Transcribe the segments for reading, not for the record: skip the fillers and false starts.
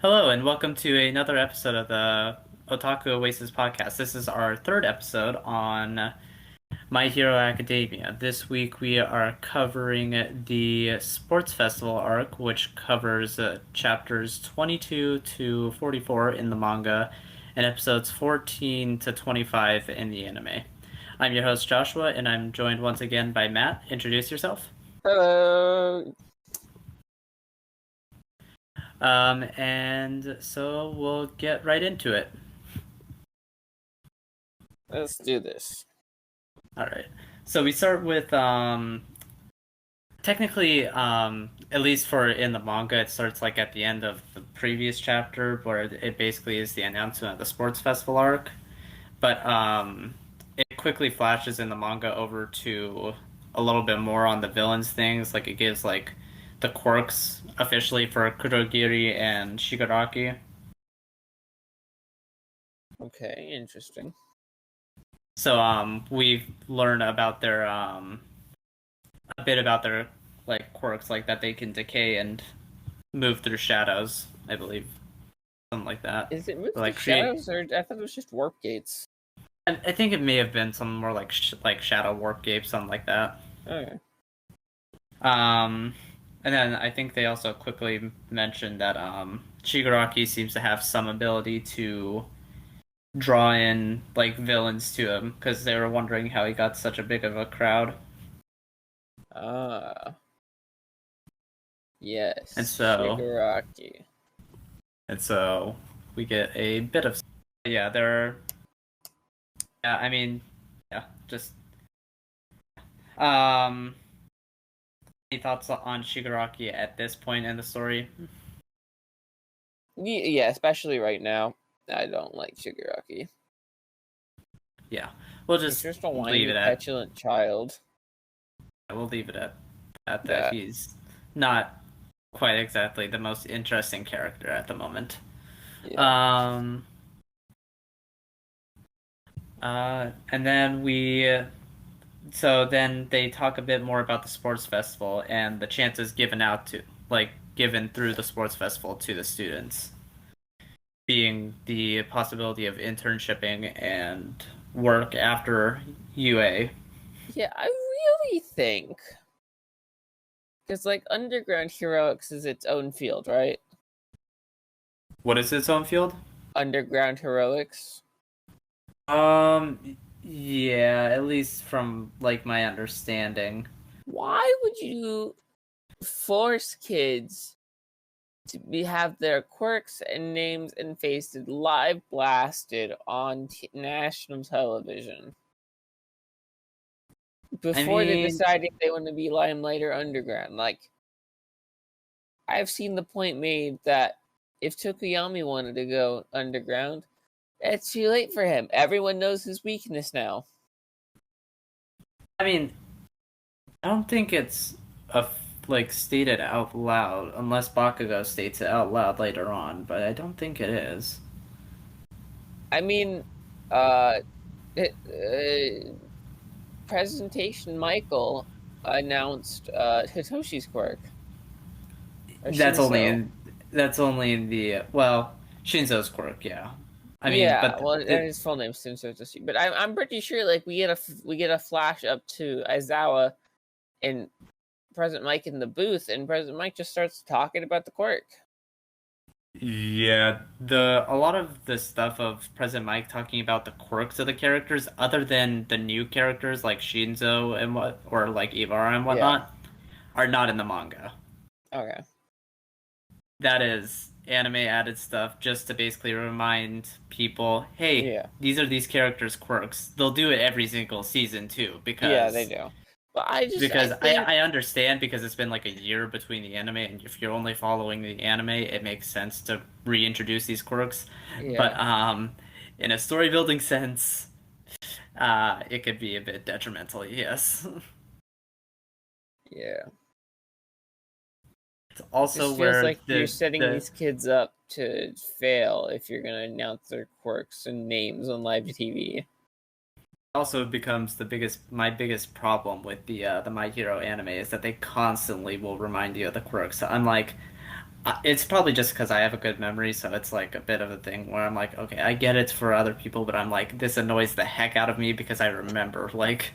Hello, and welcome to another episode of the Otaku Oasis podcast. This is our third episode on My Hero Academia. This week we are covering the Sports Festival arc, which covers chapters 22 to 44 in the manga and episodes 14 to 25 in the anime. I'm your host, Joshua, and I'm joined once again by Matt. Introduce yourself. Hello. And so we'll get right into it. Let's do this. All right. So we start with technically at least for in the manga it starts like at the end of the previous chapter where it basically is the announcement of the sports festival arc. But it quickly flashes in the manga over to a little bit more on the villains things, like it gives like the quirks officially for Kurogiri and Shigaraki. Okay, interesting. So we learn about their a bit about their like quirks, like that they can decay and move through shadows, I believe, something like that. Is it with Or, the like create. shadows, or I thought it was just warp gates? I think it may have been some more like like shadow warp gape, something like that. Okay. Um, and then I think they also quickly mentioned that Shigaraki seems to have some ability to draw in like villains to him because they were wondering how he got such a big of a crowd. Ah. Yes. And so Shigaraki. and so we get a bit of yeah, there. Yeah, I mean, yeah, just um. Any thoughts on Shigaraki at this point in the story? Yeah, especially right now. I don't like Shigaraki. Yeah, we'll He's just just a leave whiny, it at. petulant child. We'll leave it at that. Yeah. He's not quite exactly the most interesting character at the moment. Yeah. Um. And then we. So then they talk a bit more about the sports festival and the chances given out to, like, given through the sports festival to the students, being the possibility of internshipping and work after UA. Yeah, I really think because like Underground Heroics is its own field, right? What is its own field? Underground Heroics. Yeah, at least from like my understanding. Why would you force kids to have their quirks and names and faces live blasted on national television I before they mean, decide if they want to be Limelight or Underground? Like, I've seen the point made that if Tokuyami wanted to go Underground, it's too late for him. Everyone knows his weakness now. I mean, I don't think it's a like stated out loud unless Bakugo states it out loud later on, but I don't think it is. I mean, uh, it, Presentation Michael announced Hitoshi's quirk. Or That's only Shinso. in that's only in the well, Shinzo's quirk, yeah. I mean, Yeah, but well, and his full name's Shinso Toshi. But I'm pretty sure like we get a flash up to Aizawa and President Mike in the booth, and President Mike just starts talking about the quirk. yeah, the a lot of the stuff of President Mike talking about the quirks of the characters, other than the new characters like Shinzo and what or like Ibarra and Yeah. whatnot, are not in the manga. Okay. That is anime added stuff just to basically remind people, hey, Yeah. these are these characters' quirks. They'll do it every single season too, Yeah, they do. But I because think I understand because it's been like a year between the anime, and if you're only following the anime, it makes sense to reintroduce these quirks. But yeah, in a story building sense, it could be a bit detrimental, yes. yeah. It's also Just feels where like you're setting the these kids up to fail if you're gonna announce their quirks and names on live TV. also becomes the biggest my biggest problem with the My Hero anime is that they constantly will remind you of the quirks. So I'm like, It's probably just because I have a good memory, so it's like a bit of a thing where I'm like, okay, I get it's for other people, but I'm like, this annoys the heck out of me because I remember like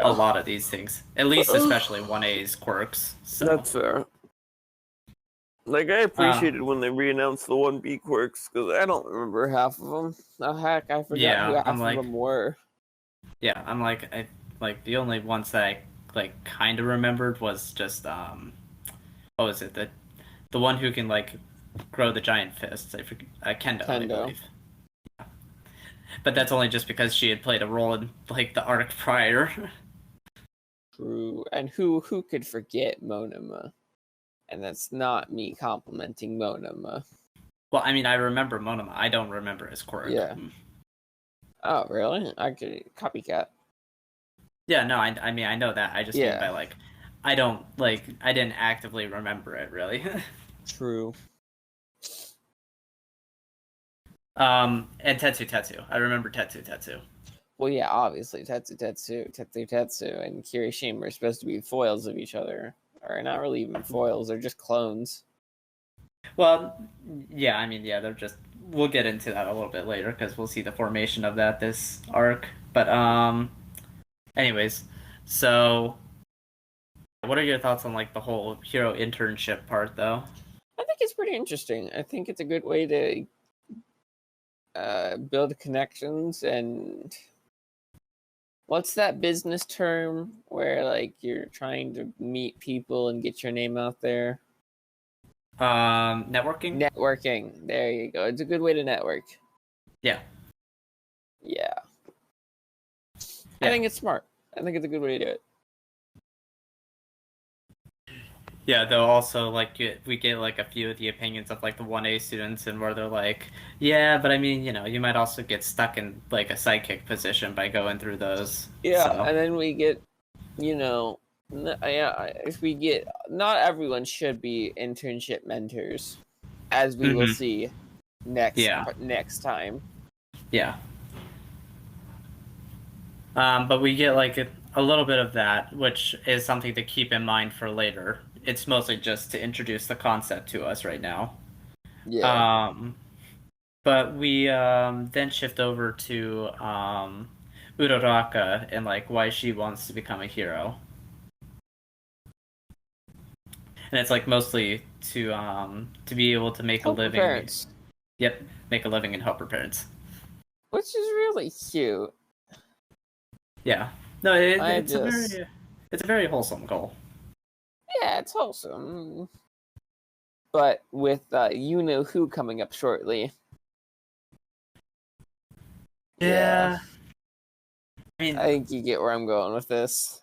a Yeah. lot of these things, at least especially 1A's quirks. So, That's fair. Like, I uh, appreciated when they re-announced the 1B quirks, because I don't remember half of them. Oh, heck, I forgot who yeah, half of them were. I'm like, I like the only ones that I like kind of remembered was just what was it, the one who can like grow the giant fists? I forget, Kendo, I Kendo. believe. But that's only just because she had played a role in like the arc prior. True. And who could forget Monoma? And that's not me complimenting Monoma. Well, I mean, I remember Monoma. I don't remember his quirk. Yeah. Oh, really? I could copycat. Yeah, no, I mean, I know that. I just mean by Yeah. like, I don't like, I didn't actively remember it really. True. And Tetsu Tetsu. I remember Tetsu Tetsu. Well, yeah, obviously, Tetsu, and Kirishima are supposed to be foils of each other. Or not really even foils, they're just clones. Well, yeah, I mean, yeah, they're just. We'll get into that a little bit later because we'll see the formation of that this arc. But anyways, so what are your thoughts on like the whole hero internship part, though? I think it's pretty interesting. I think it's a good way to build connections and what's that business term where like you're trying to meet people and get your name out there? Networking. Networking. There you go. It's a good way to network. Yeah, Yeah. I yeah. think it's smart. I think it's a good way to do it. Yeah, though also like we get like a few of the opinions of like the 1A students and where they're like, yeah, but I mean, you might also get stuck in like a sidekick position by going through those. Yeah, So, and then we get, if we get, not everyone should be internship mentors, as we will hmm see next yeah, next time. yeah. But we get like a little bit of that, which is something to keep in mind for later. It's mostly just to introduce the concept to us right now. Yeah, Um, but we then shift over to Uraraka and like why she wants to become a hero. And it's like mostly to be able to make a help her living. parents, Yep, make a living and help her parents. which is really cute. Yeah, no, I just, it's a very wholesome goal. yeah, it's wholesome. But with you know who coming up shortly. Yeah, Yeah, I mean, I think you get where I'm going with this.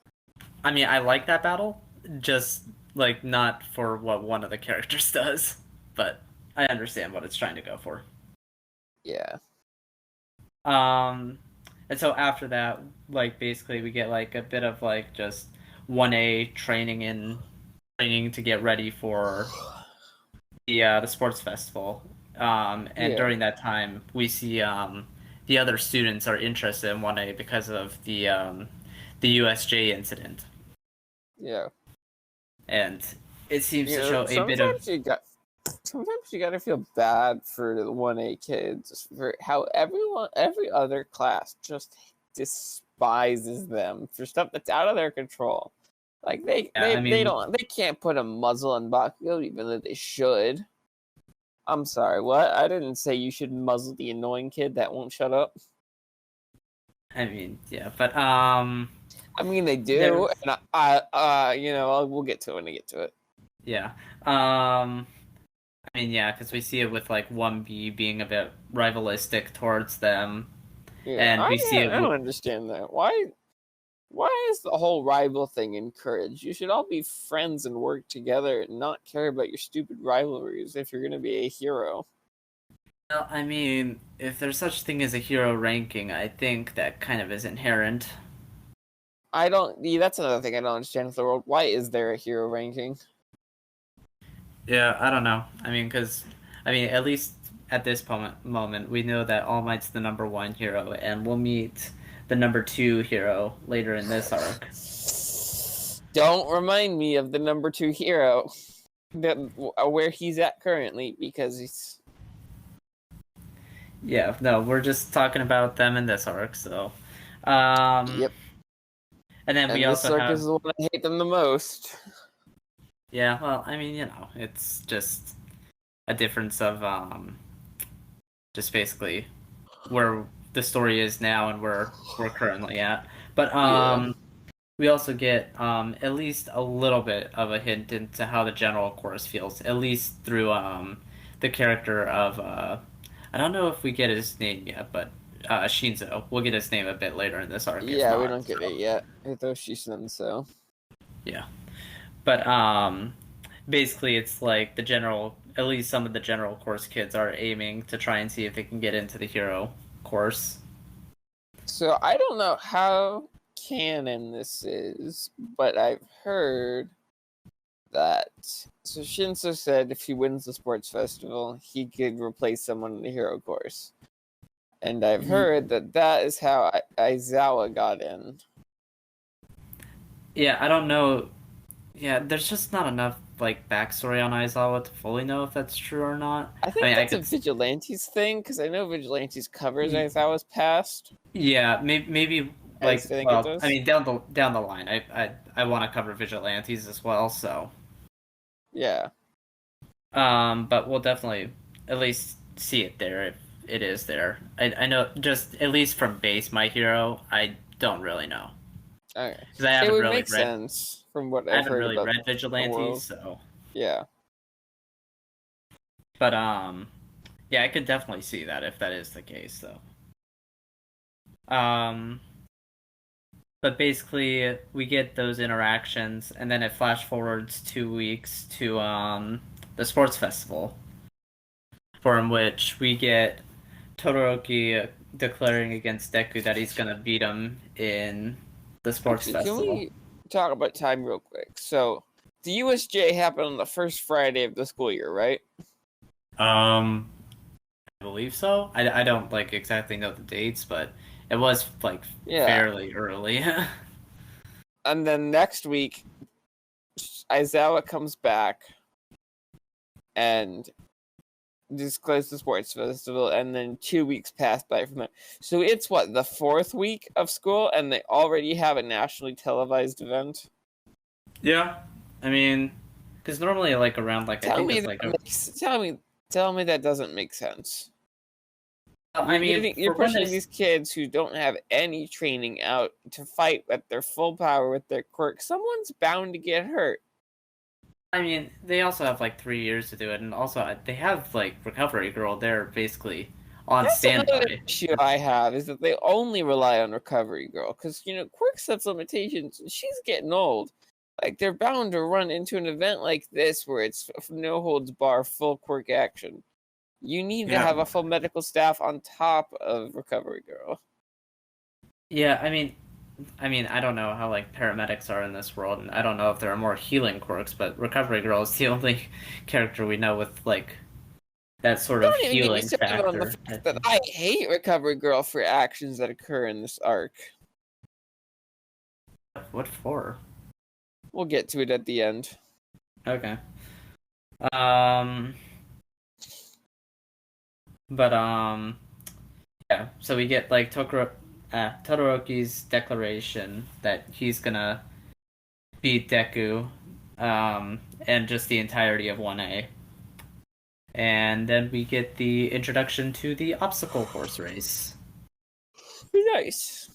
I like that battle, just like not for what one of the characters does, but I understand what it's trying to go for. Yeah, Um, and so after that, like basically we get like a bit of like just 1A training to get ready for the sports festival. And yeah, during that time, we see the other students are interested in 1A because of the USJ incident, yeah. and it seems to show a bit of Sometimes you gotta feel bad for the 1A kids for how every other class just despises them for stuff that's out of their control. Like yeah. I mean, they can't put a muzzle on Bakugo even though they should. I'm sorry, what? I didn't say you should muzzle the annoying kid that won't shut up. yeah, but I mean they do, there's and we'll get to it when I get to it. yeah. Yeah, because we see it with like 1B being a bit rivalistic towards them, Yeah, and we see it I with don't understand that. Why is the whole rival thing encouraged? You should all be friends and work together and not care about your stupid rivalries if you're going to be a hero. well, if there's such thing as a hero ranking, I think that kind of is inherent. I don't. Yeah, that's another thing I don't understand with the world. Why is there a hero ranking? Yeah, I don't know. At least at this moment, we know that All Might's the number one hero, and we'll meet the number two hero later in this arc. Don't remind me of the number 2 hero. where he's at currently, because he's Yeah, no, we're just talking about them in this arc, so. Um, yep. and then we And this also circus have, is the one I hate them the most. yeah, well, I mean, it's just a difference of just basically where the story is now and where we're currently at. But Yeah. we also get at least a little bit of a hint into how the general course feels, at least through the character of I don't know if we get his name yet, but Shinzo. We'll get his name a bit later in this arc, if Yeah, we not. don't get it So yet. Hitoshi so. yeah, but basically it's like the general, at least some of the general course kids are aiming to try and see if they can get into the hero course. So I don't know how canon this is, but I've heard that. So Shinzo said if he wins the sports festival, he could replace someone in the hero course. And I've heard that that is how Aizawa got in. Yeah, I don't know. Yeah, there's just not enough like backstory on Aizawa to fully know if that's true or not. I I think mean, I that's a could. Vigilantes thing, because I know Vigilantes covers Aizawa's past. Yeah, maybe At like least I think it well, I does. mean down the line, I want to cover vigilantes as well. So, Yeah. but we'll definitely at least see it there if it is there. I know just at least from base My Hero, I don't really know Okay. because I It haven't would really make read sense from what I I've haven't heard really about read the vigilantes. world. So, Yeah. but yeah, I could definitely see that if that is the case, though. Um. But basically, we get those interactions, and then it flash forwards 2 weeks to the sports festival, from which we get Todoroki declaring against Deku that he's gonna beat him in the sports Actually, can festival. we talk about time real quick? So, the USJ happened on the first Friday of the school year, right? Um, I believe so. I don't like exactly know the dates, but it was like Yeah. fairly early. And then next week, Aizawa comes back and discloses the sports festival, and then 2 weeks pass by from that. So it's what, the fourth week of school, and they already have a nationally televised event? Yeah, I mean, because normally like around like I Tell think me it's that like a. tell me that doesn't make sense. I mean, You're for when they pushing these kids who don't have any training out to fight at their full power with their quirk. Someone's bound to get hurt. I mean, they also have like 3 years to do it, and also they have like Recovery Girl there basically on That's another standby. issue I have, is that they only rely on Recovery Girl, because quirk sets limitations. And she's getting old. Like, they're bound to run into an event like this where it's no holds bar, full quirk action. You need to Yeah, have a full medical staff on top of Recovery Girl. yeah. I mean, I don't know how like paramedics are in this world, and I don't know if there are more healing quirks, but Recovery Girl is the only character we know with like that sort of Don't even get me healing started on the factor. I fact that think. I hate Recovery Girl for actions that occur in this arc. What for? We'll get to it at the end. Okay. Um, but yeah. So we get like Todoroki's declaration that he's gonna beat Deku, and just the entirety of 1A. And then we get the introduction to the obstacle course race, Nice.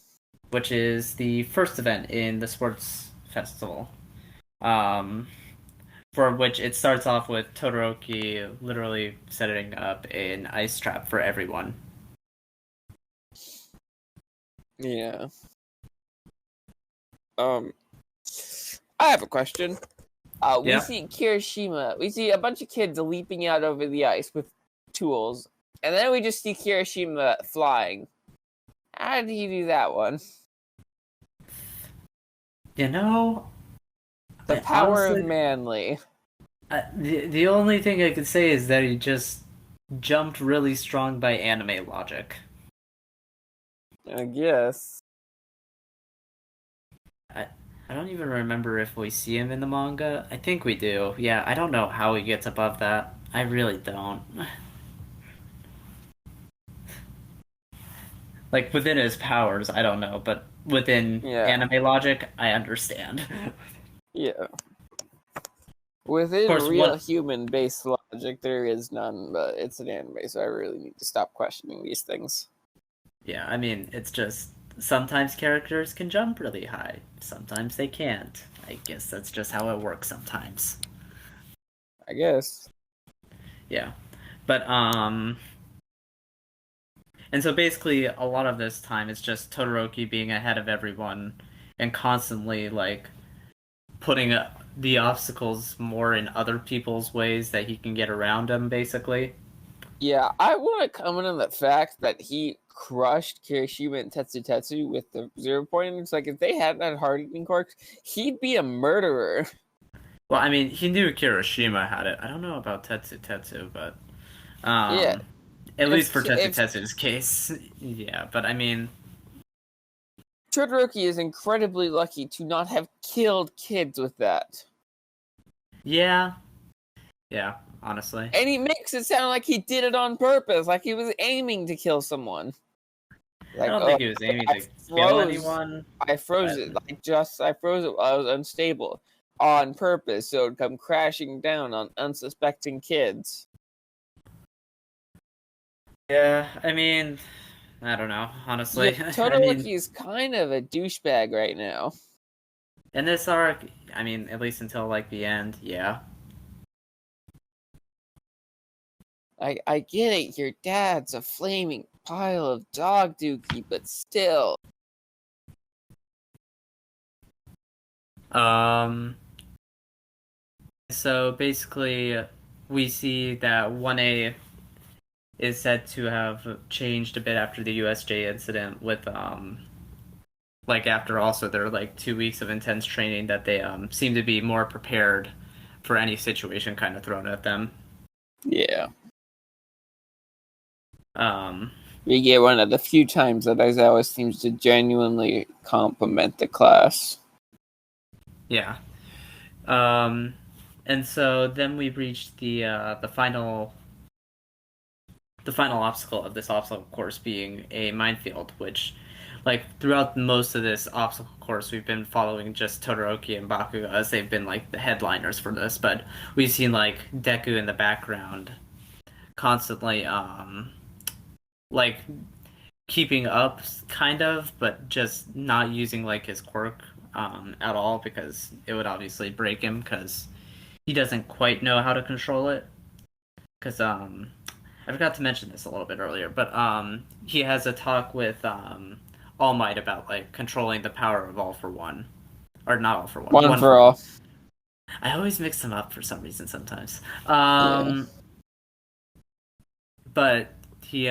which is the first event in the sports festival. Um, for which it starts off with Todoroki literally setting up an ice trap for everyone. Yeah. I have a question. We Yeah. see Kirishima. We see a bunch of kids leaping out over the ice with tools, and then we just see Kirishima flying. How did he do that one? You know, The I power of honestly, manly. the only thing I could say is that he just jumped really strong by anime logic. I guess. I don't even remember if we see him in the manga. I think we do. Yeah, I don't know how he gets above that. I really don't. Like within his powers, I don't know, but within Yeah, anime logic, I understand. Of yeah. Within course, one real human-based logic, there is none, but it's an anime, so I really need to stop questioning these things. yeah, I mean, it's just sometimes characters can jump really high, sometimes they can't. I guess that's just how it works sometimes. I guess. Yeah. But and so basically a lot of this time is just Todoroki being ahead of everyone and constantly like putting the obstacles more in other people's ways that he can get around them basically. Yeah, I want to comment on the fact that he crushed Kirishima and Tetsu with the 0 pointers. Like, if they hadn't had hard eating quirks, he'd be a murderer. Well, I mean, he knew Kirishima had it. I don't know about Tetsu, but Yeah, um at least for if Tetsu's case. Yeah, but I mean, Todoroki is incredibly lucky to not have killed kids with that. yeah. Yeah, honestly. And he makes it sound like he did it on purpose, like he was aiming to kill someone. I Like, don't oh, think he was aiming I to kill froze. anyone. I froze But it. I froze it while I was unstable on purpose, so it'd come crashing down on unsuspecting kids. yeah, I mean, I don't know, Yeah, honestly. I mean, Todoroki is kind of a douchebag right now. in this arc, I mean, at least until like the end, yeah. I get it, your dad's a flaming pile of dog dookie, but still. Um, so basically, we see that 1A is said to have changed a bit after the USJ incident with like after also their like 2 weeks of intense training that they seem to be more prepared for any situation kind of thrown at them. Yeah. Um, We get one of the few times that Aizawa seems to genuinely compliment the class. yeah. Um, and so then we reached the final obstacle of this obstacle course being a minefield, which like throughout most of this obstacle course we've been following just Todoroki and Bakugo as they've been like the headliners for this, but we've seen like Deku in the background constantly like keeping up kind of, but just not using like his quirk at all because it would obviously break him because he doesn't quite know how to control it. Because I forgot to mention this a little bit earlier, but he has a talk with All Might about like controlling the power of All for One, or not All for One, One One for for One. all. I always mix them up for some reason sometimes. Yeah. But he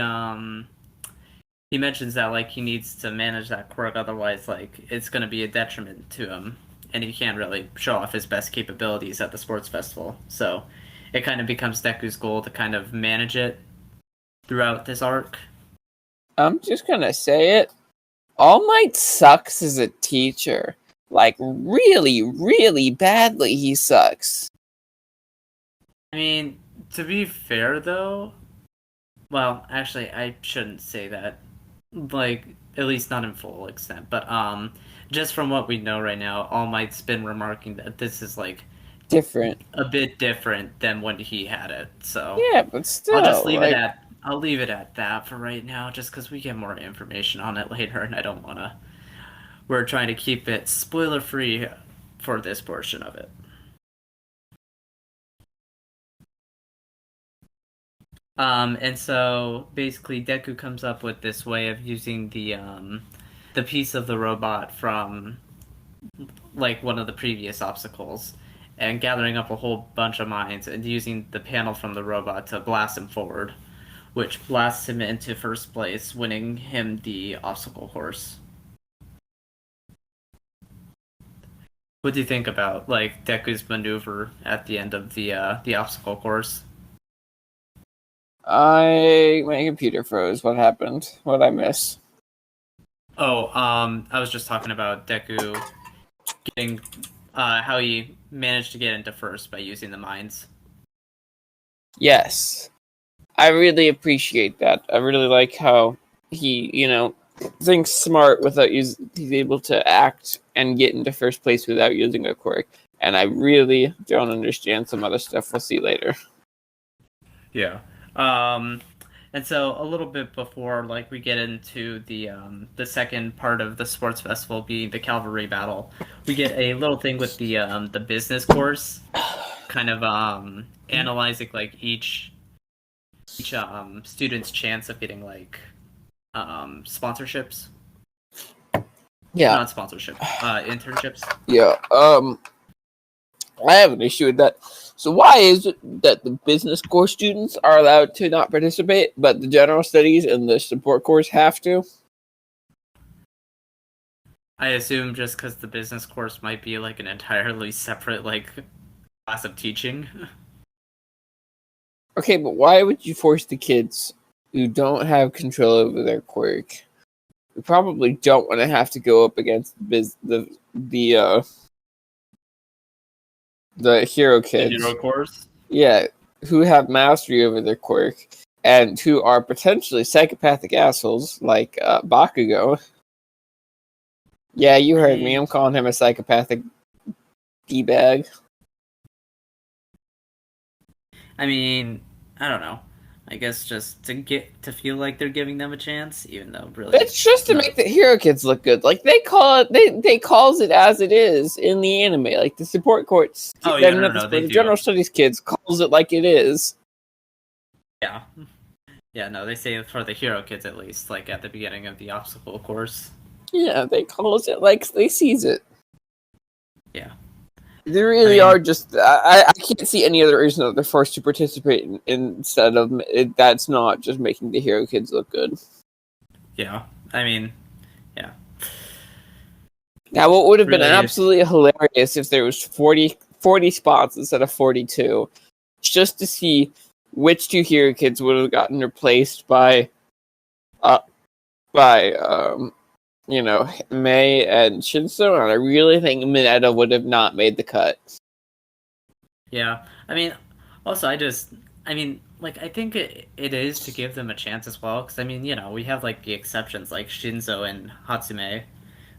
mentions that like he needs to manage that quirk, otherwise like it's going to be a detriment to him, and he can't really show off his best capabilities at the sports festival. So it kind of becomes Deku's goal to kind of manage it throughout this arc. I'm just gonna say it. All Might sucks as a teacher. Like, really, really badly, he sucks. I mean, to be fair though, well, actually I shouldn't say that. Like at least not in full extent, but just from what we know right now, All Might's been remarking that this is like Different. a bit different than when he had it. So Yeah, but I'll just still, leave it like, at that for right now, just because we get more information on it later, and I don't want to. We're trying to keep it spoiler free for this portion of it. And so basically, Deku comes up with this way of using the piece of the robot from like one of the previous obstacles, and gathering up a whole bunch of mines and using the panel from the robot to blast him forward, which blasts him into first place, winning him the obstacle course. What do you think about like Deku's maneuver at the end of the obstacle course? my computer froze. What happened? What'd I miss? Oh, I was just talking about Deku getting how he managed to get into first by using the mines. Yes. I really appreciate that. I really like how he, thinks smart without he's able to act and get into first place without using a quirk. And I really don't understand some other stuff we'll see later. Yeah. Um, and so a little bit before like we get into the second part of the sports festival being the cavalry battle, we get a little thing with the business course, kind of analyzing like each student's chance of getting like sponsorships, Yeah, not sponsorship, internships. yeah. I have an issue with that. So why is it that the business course students are allowed to not participate, but the general studies and the support course have to? I assume just because the business course might be like an entirely separate like class of teaching. Okay, but why would you force the kids who don't have control over their quirk, who probably don't want to have to go up against the hero The kids? hero course. Yeah, who have mastery over their quirk and who are potentially psychopathic assholes like Bakugo. Yeah, you heard me. I'm calling him a psychopathic d-bag. I mean, I don't know. I guess just to feel like they're giving them a chance, even though really It's just to no. make the hero kids look good. Like they call it, they calls it as it is in the anime. Like the support courts, Oh yeah, no, the they do. general studies kids calls it like it is. Yeah, yeah, no, they say it for the hero kids at least, like at the beginning of the obstacle course. Yeah, they calls it like they sees it. Yeah, They I really mean, are just. I can't see any other reason that they're forced to participate instead of it, that's not just making the hero kids look good. yeah, I mean, yeah, Now, what would have been really, absolutely hilarious if there was 40 spots instead of 42, just to see which two hero kids would have gotten replaced uh, by Mei and Shinso, and I really think Mineta would have not made the cut. yeah. I mean, also, I mean, like, I think it is to give them a chance as well, because I mean, we have like the exceptions like Shinzo and Hatsume,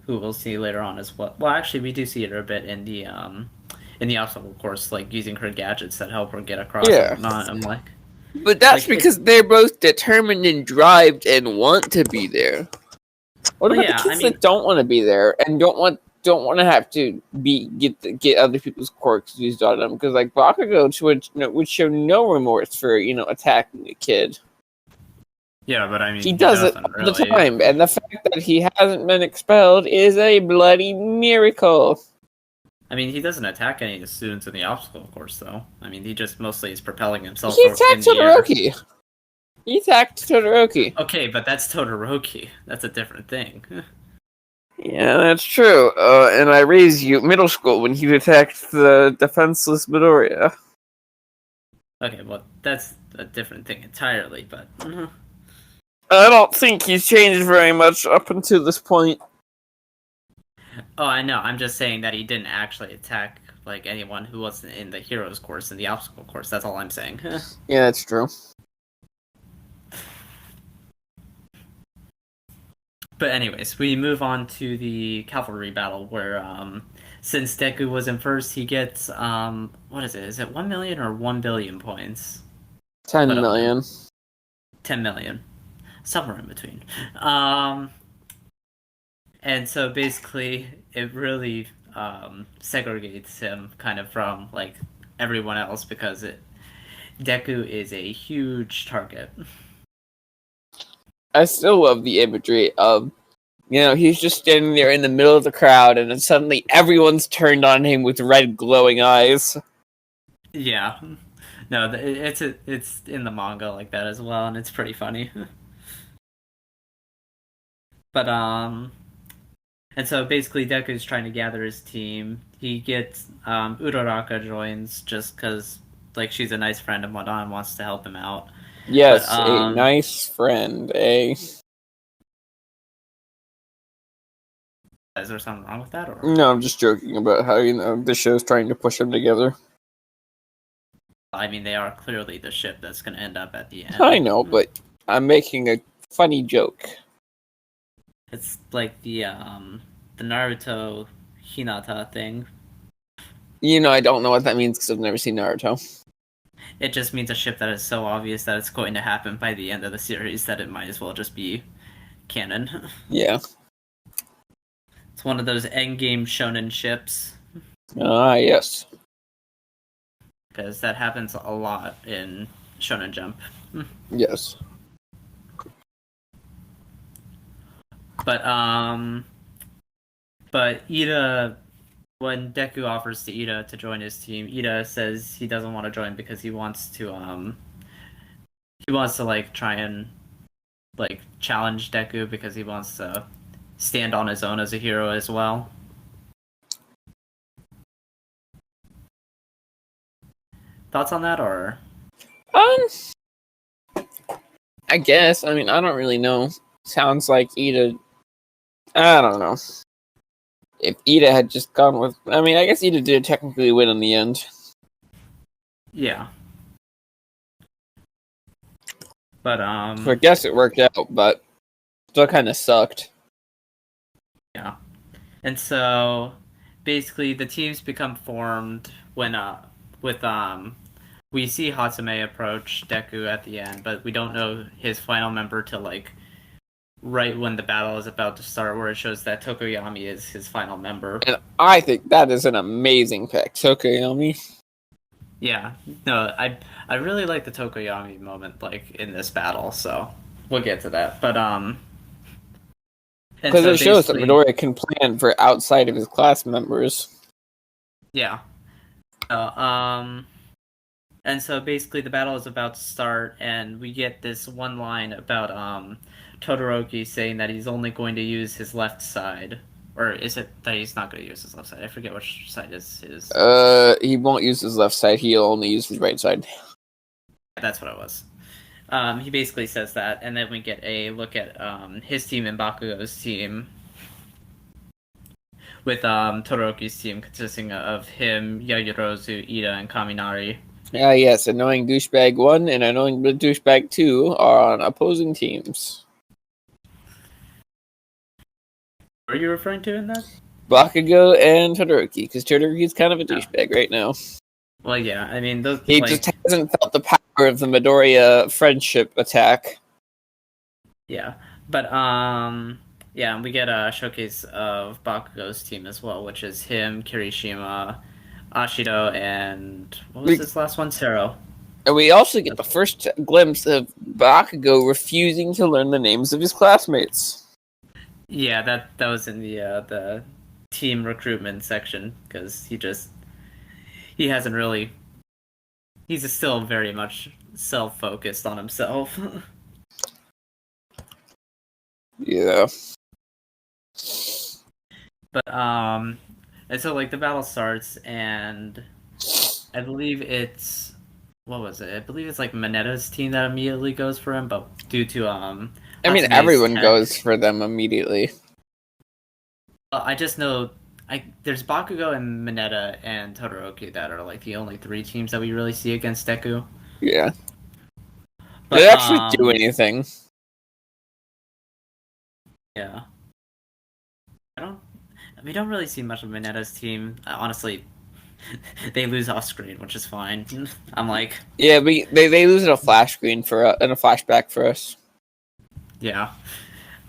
who we'll see later on as well. Well, actually, we do see it a bit in the obstacle course, like using her gadgets that help her get across and Yeah. whatnot. I'm But that's like it. because they're both determined and drived and want to be there. What Well, about the yeah, I kids mean, that don't want to be there and don't want to have to get other people's quirks used on them? Because like Bakugo would show no remorse for attacking a kid. yeah, but I mean, He he does it doesn't all the really. time, and the fact that he hasn't been expelled is a bloody miracle. I mean, he doesn't attack any of the students in the obstacle course, though. I mean, he just mostly is propelling himself He attacked in the air. Todoroki. He attacked Todoroki. Okay, but that's Todoroki. That's a different thing. Yeah, that's true. And I raised you middle school when he attacked the defenseless Midoriya. Okay, well, that's a different thing entirely, but. I don't think he's changed very much up until this point. Oh, I know. I'm just saying that he didn't actually attack like anyone who wasn't in the heroes course, in the obstacle course. That's all I'm saying. Yeah, that's true. But anyways, we move on to the cavalry battle where since Deku was in first, he gets what is it? Is it 1 million or 1 billion points? 10 Put on him. million. 10 million. Somewhere in between. Um and so basically it really segregates him kind of from like everyone else because Deku is a huge target. I still love the imagery of, he's just standing there in the middle of the crowd and then suddenly everyone's turned on him with red glowing eyes. Yeah. No, it's in the manga like that as well, and it's pretty funny. But and so basically Deku's trying to gather his team. He gets Uraraka joins just because like she's a nice friend and whatnot and wants to help him out. Yes, But a nice friend, eh? Is there something wrong with that, or? No, I'm just joking about how the show's trying to push them together. I mean, they are clearly the ship that's going to end up at the end. I know, but I'm making a funny joke. It's like the Naruto Hinata thing. I don't know what that means because I've never seen Naruto. It just means a ship that is so obvious that it's going to happen by the end of the series that it might as well just be canon. Yeah. It's one of those endgame shonen ships. Yes. Because that happens a lot in Shonen Jump. Yes. But Ida, when Deku offers to Ida to join his team, Ida says he doesn't want to join because he wants to like try and like challenge Deku because he wants to stand on his own as a hero as well. Thoughts on that, or? I guess. I mean, I don't really know. Sounds like Ida. I don't know. If Ida had just gone with, I mean, I guess Ida did technically win in the end. Yeah. But So I guess it worked out, but still kind of sucked. Yeah. And so basically the teams become formed when with we see Hatsume approach Deku at the end, but we don't know his final member till like right when the battle is about to start, where it shows that Tokoyami is his final member. And I think that is an amazing pick, Tokoyami. Yeah, no, I really like the Tokoyami moment like in this battle, so we'll get to that. But because it shows that Midoriya can plan for outside of his class members. Yeah. And so basically the battle is about to start, and we get this one line about Todoroki saying that he's only going to use his left side. Or is it that he's not going to use his left side? I forget which side is his. He won't use his left side. He'll only use his right side. That's what it was. He basically says that, and then we get a look at his team and Bakugo's team. With Todoroki's team consisting of him, Yagirozu, Ida, and Kaminari. Yes, annoying douchebag 1 and annoying douchebag 2 are on opposing teams. What are you referring to in that? Bakugo and Todoroki, because Todoroki's kind of a douchebag right now. Well, yeah, I mean, those, he just hasn't felt the power of the Midoriya friendship attack. Yeah, but yeah, we get a showcase of Bakugo's team as well, which is him, Kirishima, Ashido, and what was his last one? Sero. And we also get the first glimpse of Bakugo refusing to learn the names of his classmates. Yeah, that was in the team recruitment section, because he hasn't really. He's still very much self-focused on himself. Yeah. But and so like the battle starts, and I believe it's what was it? I believe it's like Minetta's team that immediately goes for him, but due to I mean, everyone goes for them immediately. I just know there's Bakugo and Mineta and Todoroki that are like the only 3 teams that we really see against Deku. Yeah. But they actually do anything. Yeah. We don't really see much of Mineta's team. Honestly, they lose off screen, which is fine. I'm like, yeah, they lose in a flash screen in a flashback for us. Yeah.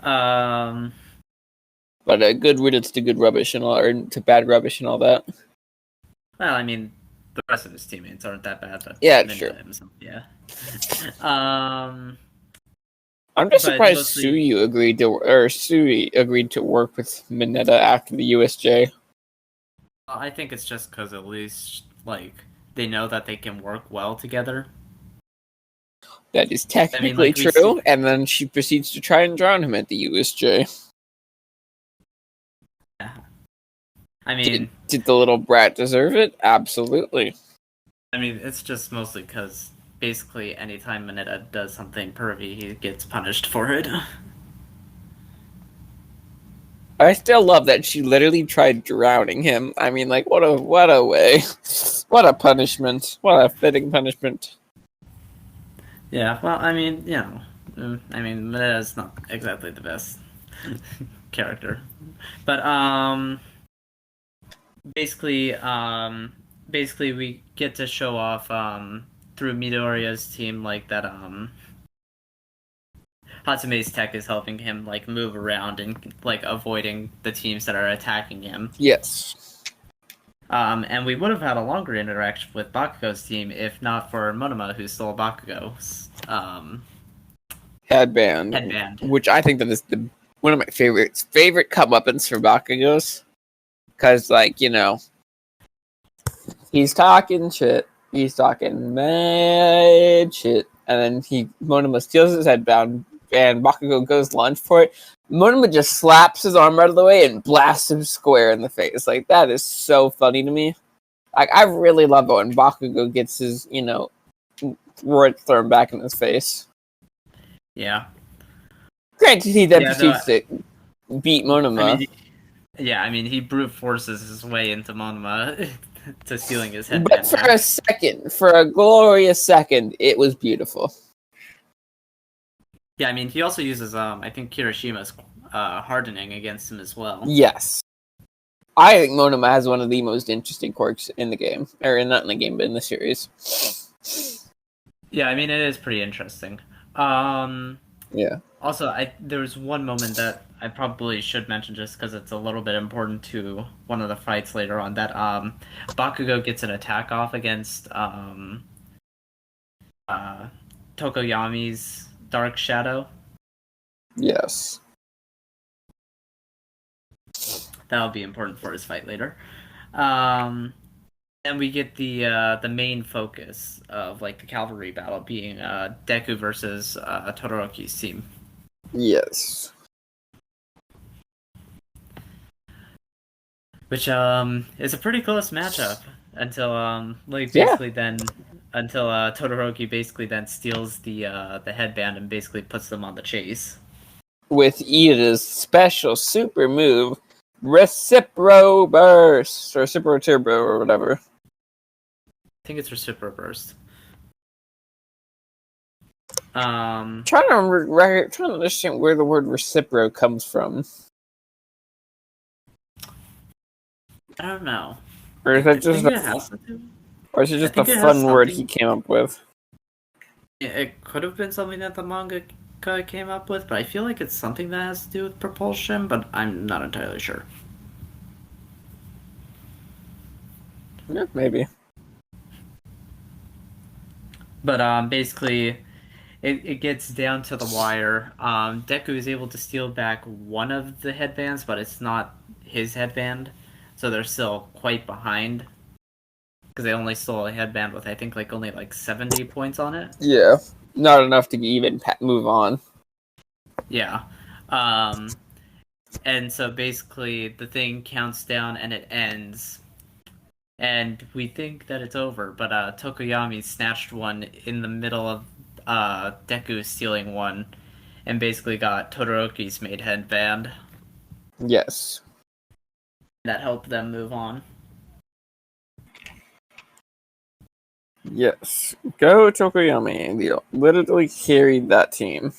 But a good riddance to good rubbish and all, or to bad rubbish and all that. Well, I mean, the rest of his teammates aren't that bad. But yeah, sure. Yeah. I'm just surprised Sui agreed to work with Mineta after the USJ. I think it's just because at least like they know that they can work well together. That is technically true, and then she proceeds to try and drown him at the USJ. Yeah. I mean, did the little brat deserve it? Absolutely. I mean, it's just mostly because basically anytime Mineta does something pervy, he gets punished for it. I still love that she literally tried drowning him. I mean, like, what a way, what a punishment, what a fitting punishment. Yeah, well, I mean, I mean, Medea's not exactly the best character, but basically, basically we get to show off through Midoriya's team like that Hatsume's tech is helping him like move around and like avoiding the teams that are attacking him. Yes. And we would have had a longer interaction with Bakugo's team if not for Monoma, who stole Bakugo's Headband, headband. which I think that is one of my favorite comeuppance for Bakugo's, because like he's talking shit, he's talking mad shit, and then Monoma steals his headband, and Bakugo goes lunge for it. Monoma just slaps his arm out of the way and blasts him square in the face. Like, that is so funny to me. Like, I really love it when Bakugo gets his, word thrown back in his face. Yeah. Granted, he then Yeah, proceeds to beat Monoma. I mean, he brute forces his way into Monoma to stealing his headband. But for a glorious second, it was beautiful. Yeah, I mean, he also uses, I think, Kirishima's hardening against him as well. Yes. I think Monoma has one of the most interesting quirks in the game. Or not in the game, but in the series. Yeah, I mean, it is pretty interesting. Yeah. Also, there was one moment that I probably should mention just because it's a little bit important to one of the fights later on, that Bakugo gets an attack off against Tokoyami's Dark Shadow. Yes. That'll be important for his fight later. And we get the main focus of like the cavalry battle being Deku versus Todoroki's team. Yes. Which is a pretty close matchup until until Todoroki basically then steals the headband and basically puts them on the chase. With Ida's special super move, Recipro Burst, or Recipro Turbo, or whatever. I think it's Recipro Burst. Trying to understand where the word Recipro comes from. I don't know. Or is that just a fun word he came up with? It could have been something that the manga came up with, but I feel like it's something that has to do with propulsion, but I'm not entirely sure. Yeah, maybe. But basically, it gets down to the wire. Deku is able to steal back one of the headbands, but it's not his headband, so they're still quite behind. Because they only stole a headband with, I think, only 70 points on it. Yeah, not enough to even move on. Yeah. And so basically the thing counts down and it ends. And we think that it's over, but Tokoyami snatched one in the middle of Deku stealing one and basically got Todoroki's made headband. Yes. That helped them move on. Yes. Go Tokoyami. They literally carried that team.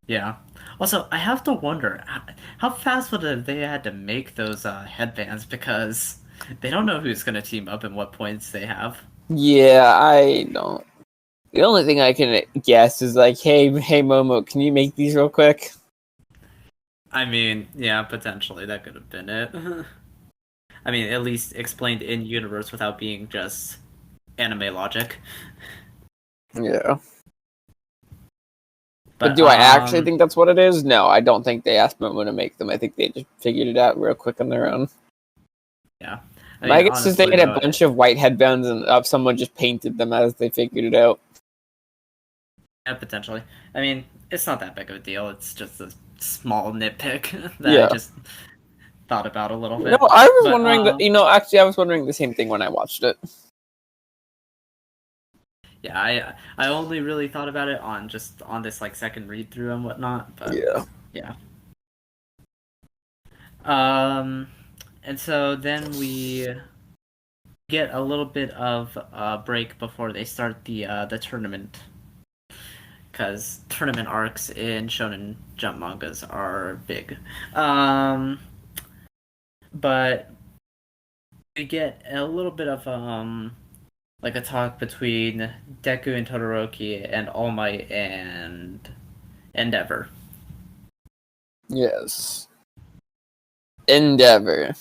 Yeah. Also, I have to wonder, how fast would they had to make those headbands, because they don't know who's going to team up and what points they have. Yeah, I don't. The only thing I can guess is hey Momo, can you make these real quick? I mean, yeah, potentially that could have been it. I mean, at least explained in universe without being just anime logic. Yeah. But do I actually think that's what it is? No, I don't think they asked Momo to make them. I think they just figured it out real quick on their own. Yeah. My guess is they had a bunch of white headbands and someone just painted them as they figured it out. Yeah, potentially. I mean, it's not that big of a deal. It's just a small nitpick that I just thought about a little bit. No, I was wondering that. Actually, I was wondering the same thing when I watched it. Yeah, I only really thought about it on this second read through and whatnot. But yeah. Um, and so then we get a little bit of a break before they start the tournament, because tournament arcs in Shonen Jump mangas are big. Um, but we get a little bit of like a talk between Deku and Todoroki and All Might and Endeavor. Yes. Endeavor.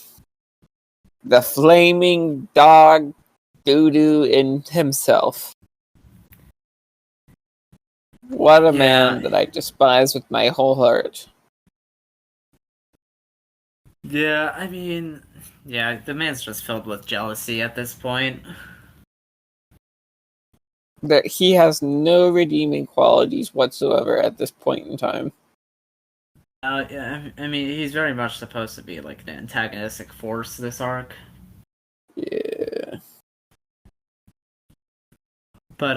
The flaming dog doo-doo in himself. What a man Yeah, that I despise with my whole heart. yeah. I mean, yeah. The man's just filled with jealousy at this point. That he has no redeeming qualities whatsoever at this point in time. Yeah. I mean, he's very much supposed to be like an antagonistic force this arc. Yeah. But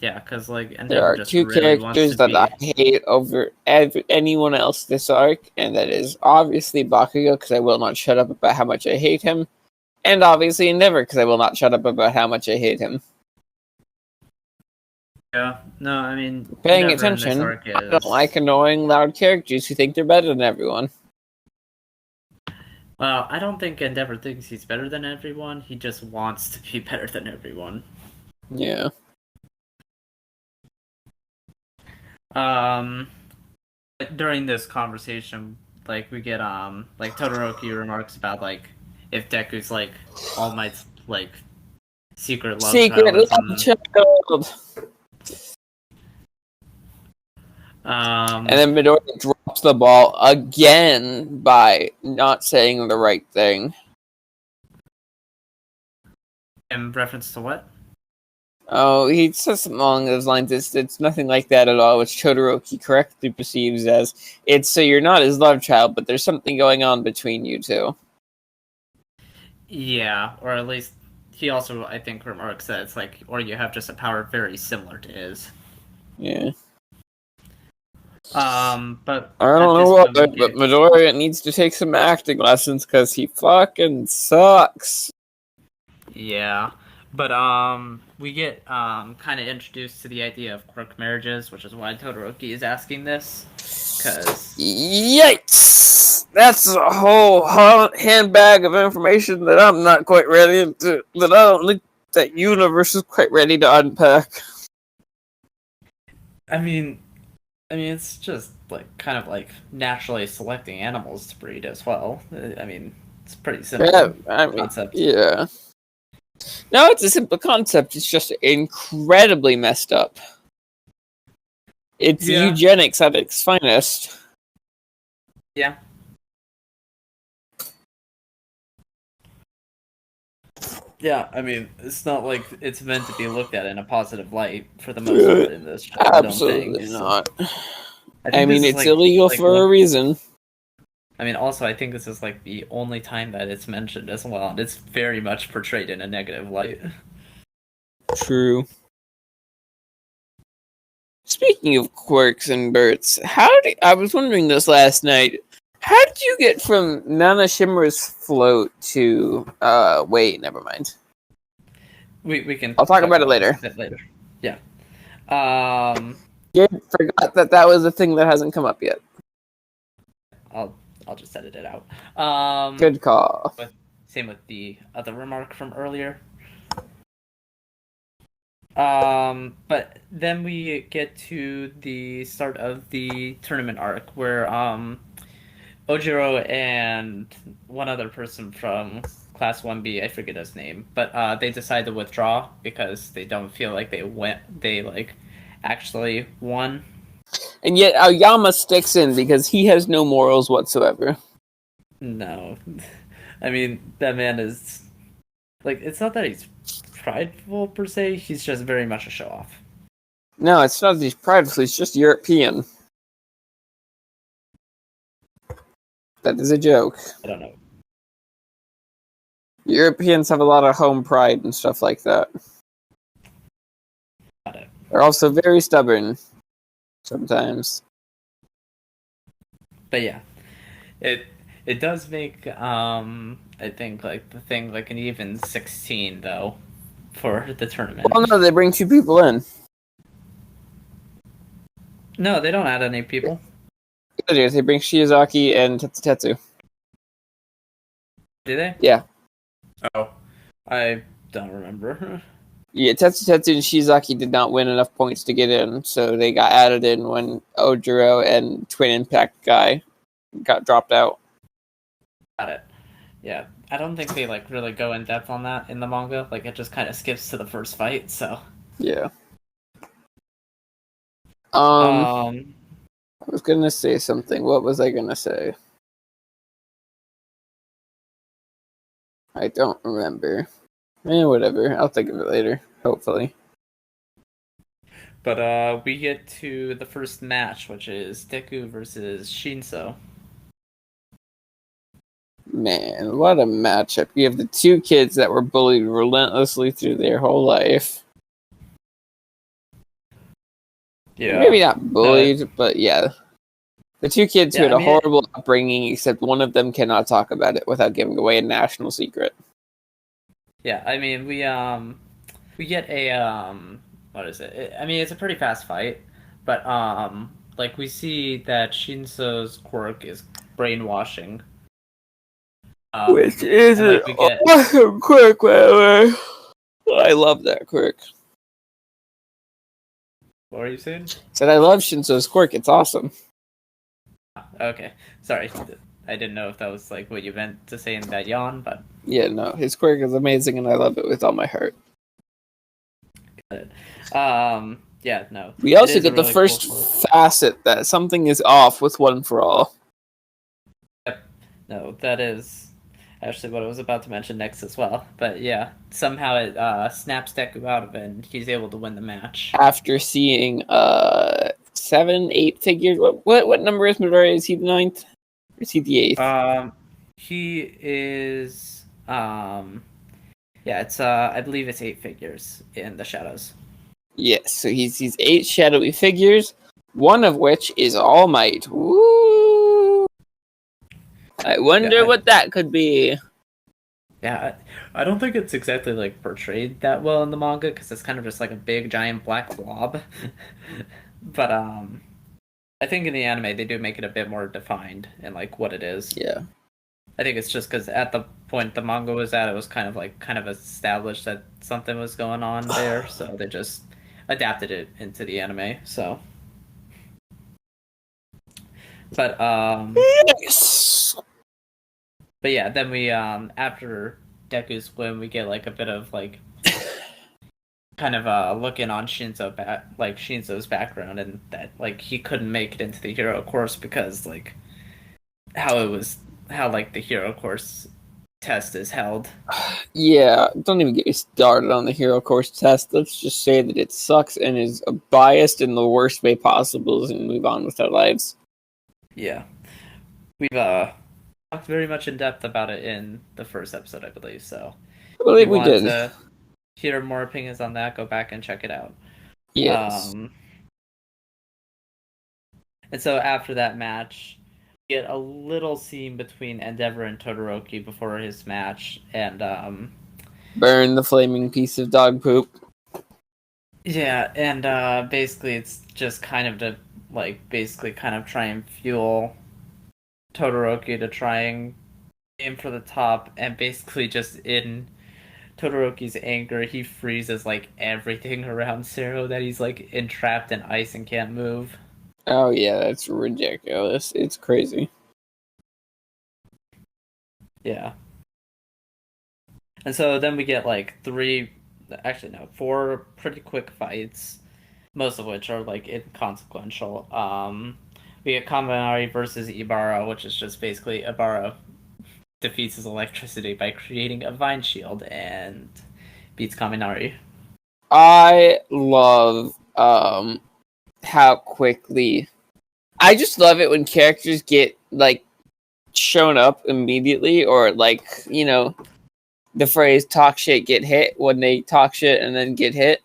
yeah, because like There Endeavor are just two really wants characters to that I be. hate over anyone else this arc, and that is obviously Bakugo, because I will not shut up about how much I hate him, and obviously Endeavor, because I will not shut up about how much I hate him. Yeah. No, I mean Paying Endeavor in this attention, arc I don't like is. annoying loud characters who think they're better than everyone. Well, I don't think Endeavor thinks he's better than everyone. He just wants to be better than everyone. Yeah. Um, During this conversation, like we get like Todoroki remarks about like if Deku's like All Might's like secret love Secret child or love something. child! And Um, then Midoriya drops the ball again by not saying the right thing. in reference to what? Oh, he says something along those lines. It's nothing like that at all, which Todoroki correctly perceives as it's so you're not his love child, but there's something going on between you two. Yeah, or at least he also I think remarks that it's like or you have just a power very similar to his. Yeah. But I at don't know this why, point we but get. Midoriya needs to take some acting lessons because he fucking sucks. Yeah. But we get kind of introduced to the idea of quirk marriages, which is why Todoroki is asking this, because Yikes! That's a whole handbag of information that I'm not quite ready to. That I don't think that universe is quite ready to unpack. I mean, it's just like kind of like naturally selecting animals to breed as well. I mean, it's pretty Yeah, simple I mean, concept. yeah. No, it's a simple concept. It's just incredibly messed up. It's Yeah. eugenics at its finest. Yeah. Yeah, I mean, it's not like it's meant to be looked at in a positive light for the most part in this show, I don't think. Absolutely So not. I I think this mean, is it's illegal like for a one. reason. I mean, also I think this is like the only time that it's mentioned as well, and it's very much portrayed in a negative light. True. Speaking of quirks and Berts, I was wondering this last night. How did you get from Nana Shimmer's float to wait, never mind. We can I'll talk talk about it about this later. a bit later. Yeah. Um, Gabe forgot that was a thing that hasn't come up yet. I'll I'll just edit it out. Good call. With same with the other remark from earlier. But then we get to the start of the tournament arc where Ojiro and one other person from Class 1B, I forget his name, but they decide to withdraw because they don't feel like they like actually won. And yet Aoyama sticks in because he has no morals whatsoever. No. I mean, that man is like it's not that he's prideful per se, he's just very much a show off. No, it's not that he's prideful, he's just European. That is a joke. I don't know. Europeans have a lot of home pride and stuff like that. Got it. They're also very stubborn sometimes. But yeah. It It does make I think like the thing like an even 16 though for the Well, tournament. no, they bring 2 people in. No, they don't add any people. They bring Shiozaki and Tetsu. Do they? Yeah. Oh, I don't remember. Yeah, Tetsu and Shiozaki did not win enough points to get in, so they got added in when Ojiro and Twin Impact guy got dropped out. Got it. Yeah, I don't think they like really go in depth on that in the manga. Like it just kind of skips to the first fight. So Yeah. um, I was gonna say something. What was I gonna say? I don't remember. Whatever. I'll think of it later. Hopefully. but we get to the first match, which is Deku versus Shinso. Man, what a matchup. You have the 2 kids that were bullied relentlessly through their whole life. Yeah, Maybe not bullied, but yeah. The 2 kids who yeah. had a horrible upbringing, except one of them cannot talk about it without giving away a national secret. Yeah, I mean we get a what is it? I mean it's a pretty fast fight, but like we see that Shinso's quirk is brainwashing. Which is And an like we get awesome quirk, by the way. I love that quirk. what were you saying? Said I love Shinso's quirk. It's awesome. Okay, sorry, I didn't know if that was like what you meant to say in that yawn, but Yeah, no, his quirk is amazing, and I love it with all my heart. yeah, no. We It also is a get the really first cool quirk. facet that something is off with One for All. Yep. No, that is actually what I was about to mention next as well. But yeah, somehow it snaps Deku out of it, and he's able to win the match. After seeing 7, 8 figures. What number is Midori? Is he the 9th? Or is he the 8th? He is yeah, it's I believe it's 8 figures in the shadows. Yes, so he's 8 shadowy figures, one of which is All Might. Woo! I wonder what that could be. Yeah, I don't think it's exactly like portrayed that well in the manga because it's kind of just like a big giant black blob. But I think in the anime they do make it a bit more defined in like what it is. Yeah. I think it's just because at the point the manga was at, it was kind of established that something was going on there, so they just adapted it into the anime. So, but Yes. but yeah, then we after Deku's win, we get like a bit of like kind of looking on Shinso's background, and that like he couldn't make it into the hero course because like how like the hero course test is held. Yeah, don't even get me started on the hero course test. Let's just say that it sucks and is biased in the worst way possible and move on with our lives. Yeah. We've talked very much in depth about it in the first episode, I believe. So, I believe if you we want did. to hear more opinions on that, go back and check it out. Yes. And so after that match, we get a little scene between Endeavor and Todoroki before his match, and Burn the flaming piece of dog poop. yeah, and basically it's just kind of to like basically kind of try and fuel Todoroki to try and aim for the top, and basically just in Todoroki's anger, he freezes like everything around Zero that he's like entrapped in ice and can't move. Oh yeah, that's ridiculous. It's crazy. Yeah. And so then we get like four pretty quick fights, most of which are like inconsequential. We get Kaminari versus Ibara, which is just basically Ibara defeats his electricity by creating a vine shield and beats Kaminari. I love how quickly I just love it when characters get like shown up immediately, or like, you know, the phrase talk shit get hit, when they talk shit and then get hit.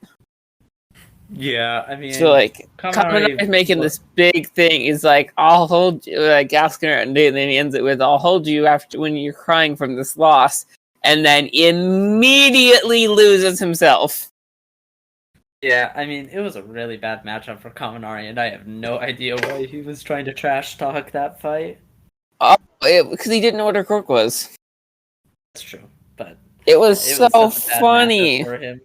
Yeah, I So mean, like Kaminari is Kaminari. making this big thing. He's like, "I'll hold you," like asking her, and then he ends it with, "I'll hold you after when you're crying from this loss," and then immediately loses himself. Yeah, I mean, it was a really bad matchup for Kaminari, and I have no idea why he was trying to trash talk that fight. Oh, because he didn't know what her quirk was. That's true, but It was it so was such a bad matchup funny. for him.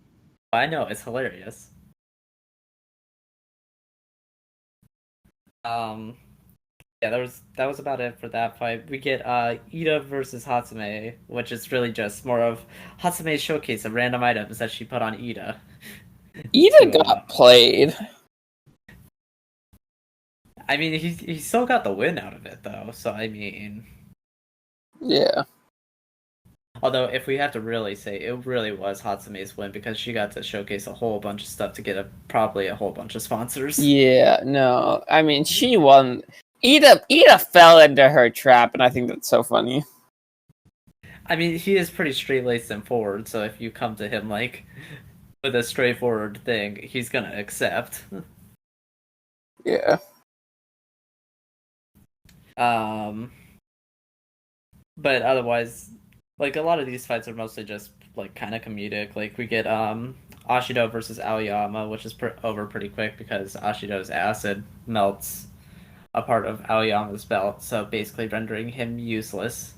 I know, it's hilarious. Um, yeah, that was about it for that fight. We get Ida versus Hatsume, which is really just more of Hatsume's showcase of random items that she put on Ida Ida to got played. I mean he still got the win out of it though, so I mean Yeah. although if we have to really say it really was Hatsume's win because she got to showcase a whole bunch of stuff to get probably a whole bunch of sponsors. Yeah, no. I mean, she won. Ida fell into her trap, and I think that's so funny. I mean he is pretty straight laced and forward, so if you come to him like with a straightforward thing, he's gonna accept. Yeah. Um but otherwise, like a lot of these fights are mostly just like kind of comedic. Like we get Ashido versus Aoyama, which is over pretty quick because Ashido's acid melts a part of Aoyama's belt, so basically rendering him useless.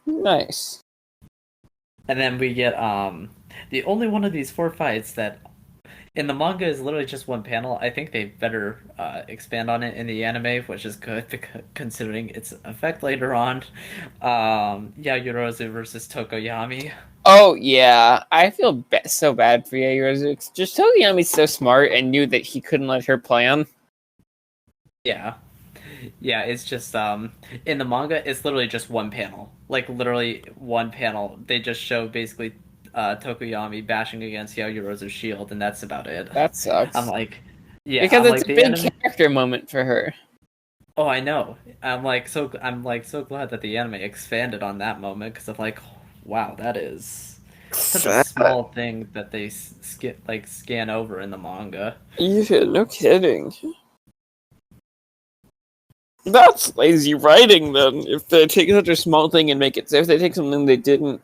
Nice. And then we get the only one of these four fights that in the manga is literally just one panel. I think they better expand on it in the anime, which is good considering its effect later on. Yayorozu versus Tokoyami. Oh, yeah. I feel so bad for Yayorozu. Just Tokoyami's so smart and knew that he couldn't let her plan. Yeah. Yeah, it's just in the manga it's literally just one panel. Like literally one panel. They just show basically Tokoyami bashing against Yayorozu's shield and that's about it. That I'm sucks. like yeah, Because I'm it's like a the big anime. character moment for her. Oh, I know. I'm like so glad that the anime expanded on that moment because I'm like, wow, that is such a small thing that they scan over in the manga. Yeah, no kidding. That's lazy writing, then. If they take such a small thing and make it, so if they take something they didn't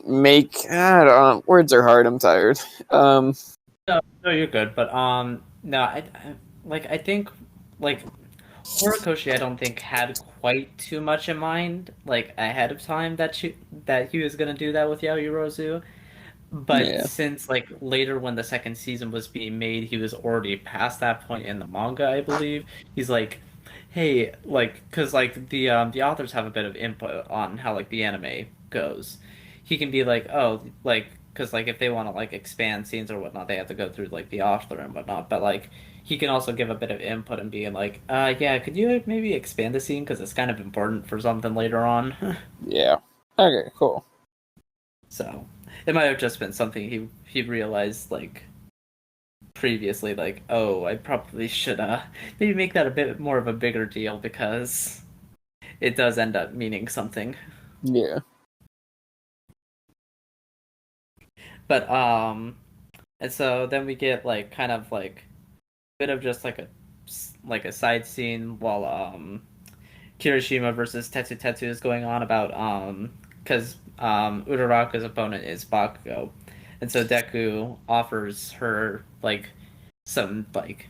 make, I don't know, words are hard. I'm tired. No, no, you're good. But no, I think like Horikoshi, I don't think had quite too much in mind like ahead of time that he was gonna do that with Yaoyorozu. But Yeah, since like later when the second season was being made, he was already past that point in the manga, I believe. He's like, hey, like, cause like the authors have a bit of input on how like the anime goes. He can be like, oh, like, cause like if they want to like expand scenes or whatnot, they have to go through like the author and whatnot. But like he can also give a bit of input and being like, yeah, could you maybe expand the scene because it's kind of important for something later on. yeah. Okay, cool. So it might have just been something he realized like previously, like, oh, I probably should maybe make that a bit more of a bigger deal because it does end up meaning something. Yeah, But and so then we get like kind of like a bit of just like a side scene while Kirishima versus Tetsu Tetsu is going on about because Uraraku's opponent is Bakugo, and so Deku offers her like some like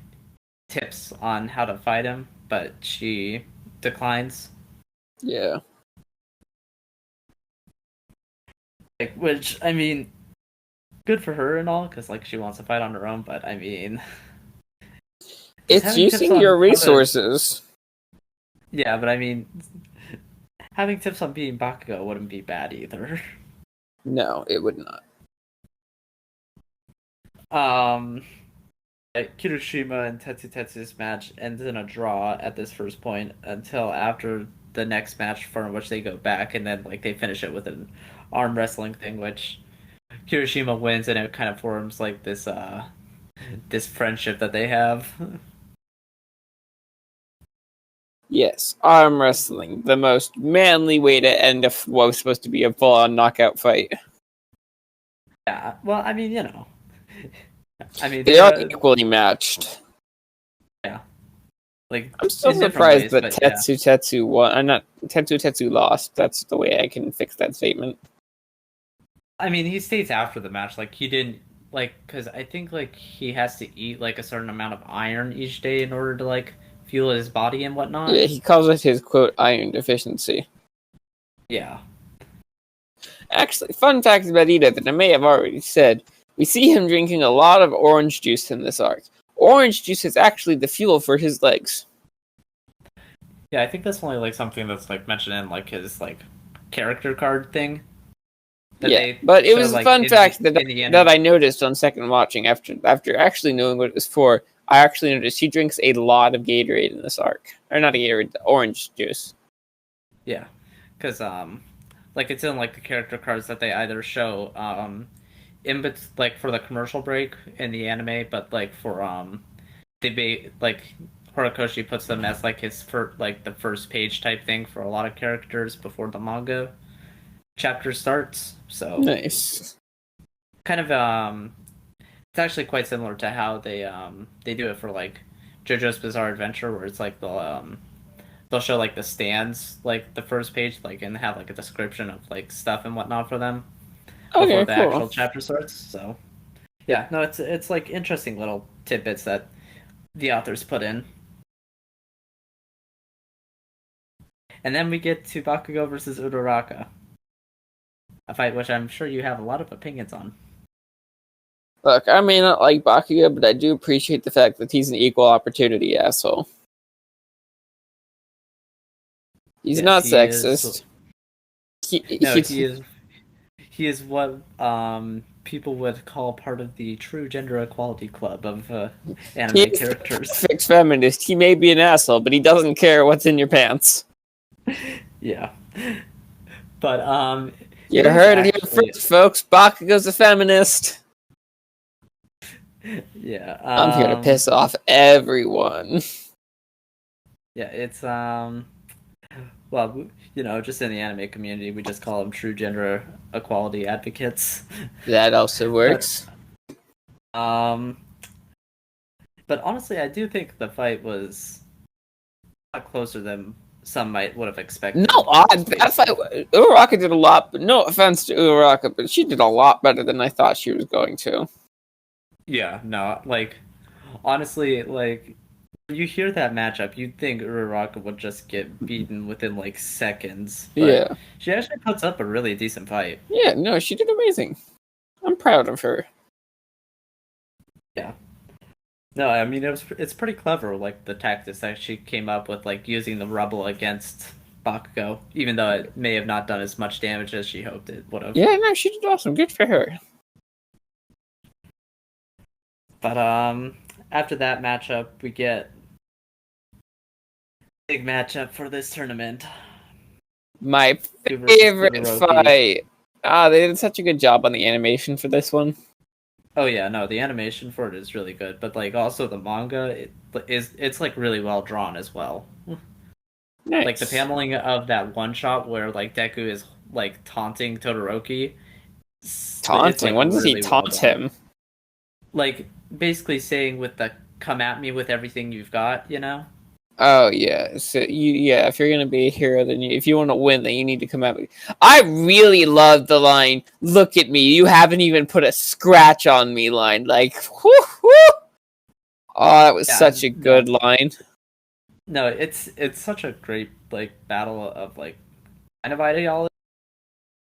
tips on how to fight him, but she declines. yeah. Like, which I mean, good for her and all, because like she wants to fight on her own. But I mean, just It's having tips using on your how to, resources. yeah. But I mean, having tips on being Bakugo wouldn't be bad either. No, it would not. Um, Kirishima and Tetsu Tetsu's match ends in a draw at this first point until after the next match for which they go back and then like they finish it with an arm wrestling thing, which Kirishima wins and it kind of forms like this friendship that they have. Yes, arm wrestling, the most manly way to end what was supposed to be a full-on knockout fight. Yeah. Well, I mean, I mean, They are equally matched. yeah, like I'm still in different surprised ways, that but yeah. Tetsu won. I'm not Tetsu lost. That's the way I can fix that statement. I mean, he states after the match, like he didn't like because I think like he has to eat like a certain amount of iron each day in order to like fuel his body and whatnot. Yeah, he calls it his quote iron deficiency. Yeah. Actually, fun fact about Ida that I may have already said: we see him drinking a lot of orange juice in this arc. Orange juice is actually the fuel for his legs. Yeah, I think that's only like something that's like mentioned in like his like character card thing that Yeah, they but it show was a like fun fact in the that anime. I noticed on second watching after actually knowing what it was for. I actually noticed he drinks a lot of Gatorade in this arc, or not a Gatorade, orange juice. Yeah, because like it's in like the character cards that they either show like for the commercial break in the anime, but like for like Horikoshi puts them as like his first like the first page type thing for a lot of characters before the manga chapter starts. So Nice. kind of it's actually quite similar to how they do it for like JoJo's Bizarre Adventure, where it's like they'll show like the stands like the first page like and have like a description of like stuff and whatnot for them before Okay, the cool. actual chapter starts. So yeah, no, it's like interesting little tidbits that the authors put in. And then we get to Bakugo versus Uraraka, a fight which I'm sure you have a lot of opinions on. Look, I may not like Bakugo, but I do appreciate the fact that he's an equal opportunity asshole. He's Yes, not he is. sexist. No, He he is what people would call part of the true gender equality club of anime he's the characters. perfect feminist. He may be an asshole, but he doesn't care what's in your pants. Yeah, but You it is heard it here actually first, folks. Bakugo's a feminist. yeah I'm here to piss off everyone. yeah it's well, just in the anime community, we just call them true gender equality advocates. That also But works. um, but honestly, I do think the fight was a lot closer than some might would have No, expected. that fight, Uraraka did a lot, but no offense to Uraraka, but she did a lot better than I thought she was going to. Yeah, no, like honestly, like when you hear that matchup, you'd think Uraraka would just get beaten within like seconds, but Yeah. she actually puts up a really decent fight. Yeah, no, she did amazing. I'm proud of her. Yeah. No, I mean it's pretty clever, like the tactics that she came up with, like using the rubble against Bakugo, even though it may have not done as much damage as she hoped it would have. Yeah, no, she did awesome. Good for her. But after that matchup, we get big matchup for this tournament. My Deku versus favorite Todoroki. fight. They did such a good job on the animation for this one. Oh yeah, no, the animation for it is really good, but like also the manga it's like really well drawn as well. Nice. Like the paneling of that one shot where like Deku is like taunting Todoroki. Taunting? Like When does he really taunt him? Like basically saying with the "come at me with everything you've got," you know? Oh yeah, so if you're gonna be a hero, then if you want to win, then you need to come at me. I really love the line, "Look at me, you haven't even put a scratch on me." Line, like, whoo, whoo. Oh, that was Yeah, such a good line. no, it's such a great like battle of like kind of ideologies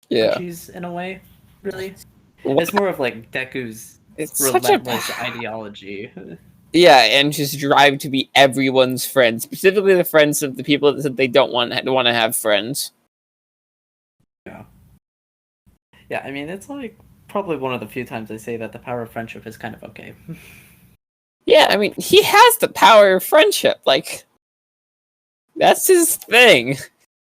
Yeah, in a way. Really, it's more of like Deku's it's such a relentless ideology. yeah, and just drive to be everyone's friend, specifically the friends of the people that they don't want to have friends. Yeah, yeah. I mean, it's like probably one of the few times I say that the power of friendship is kind of okay. Yeah, I mean, he has the power of friendship. Like, that's his thing.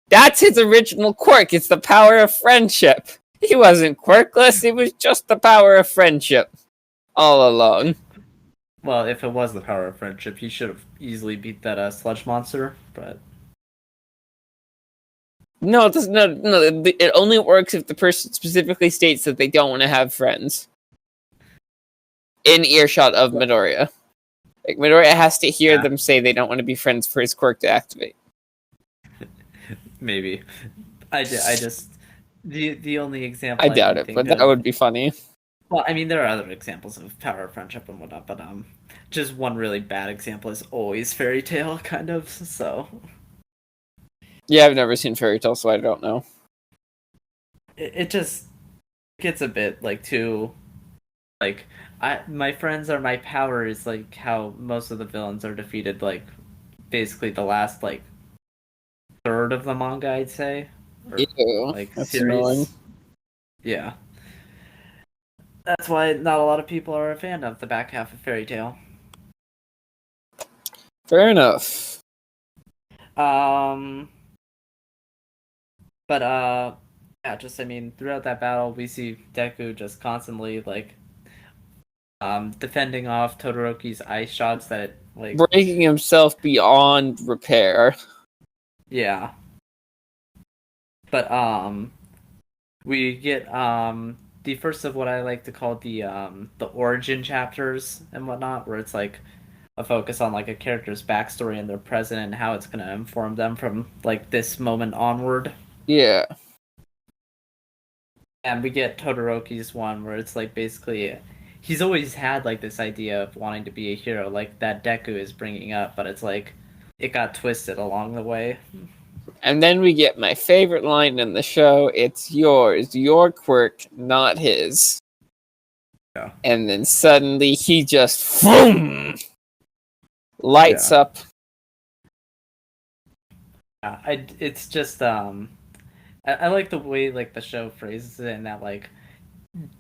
That's his original quirk. It's the power of friendship. He wasn't quirkless. It was just the power of friendship all along. Well, if it was the power of friendship, he should have easily beat that sludge monster. But No, it doesn't. No. It only works if the person specifically states that they don't want to have friends in earshot of Midoriya. Like Midoriya has to hear them say they don't want to be friends for his quirk to activate. Maybe. I just the only example I I doubt can it, think but that of. would be funny. Well, I mean, there are other examples of power of friendship and whatnot, but just one really bad example is always Fairy Tail, kind of. So Yeah, I've never seen Fairy Tail, so I don't know. it just gets a bit like too like my friends are my power is like how most of the villains are defeated like basically the last like third of the manga I'd say or Ew, like that's annoying. series. Yeah. That's why not a lot of people are a fan of the back half of Fairy Tail. Fair enough. Um but yeah, just I mean throughout that battle we see Deku just constantly like defending off Todoroki's ice shots that like Breaking himself beyond repair. yeah. But we get the first of what I like to call the origin chapters and whatnot, where it's like a focus on like a character's backstory and their present and how it's gonna inform them from like this moment onward. Yeah. And we get Todoroki's one where it's like basically he's always had like this idea of wanting to be a hero, like that Deku is bringing up, but it's like it got twisted along the way. And then we get my favorite line in the show. It's yours, your quirk, not his. Yeah. And then suddenly he just boom, lights up. It's just I like the way like the show phrases it in that like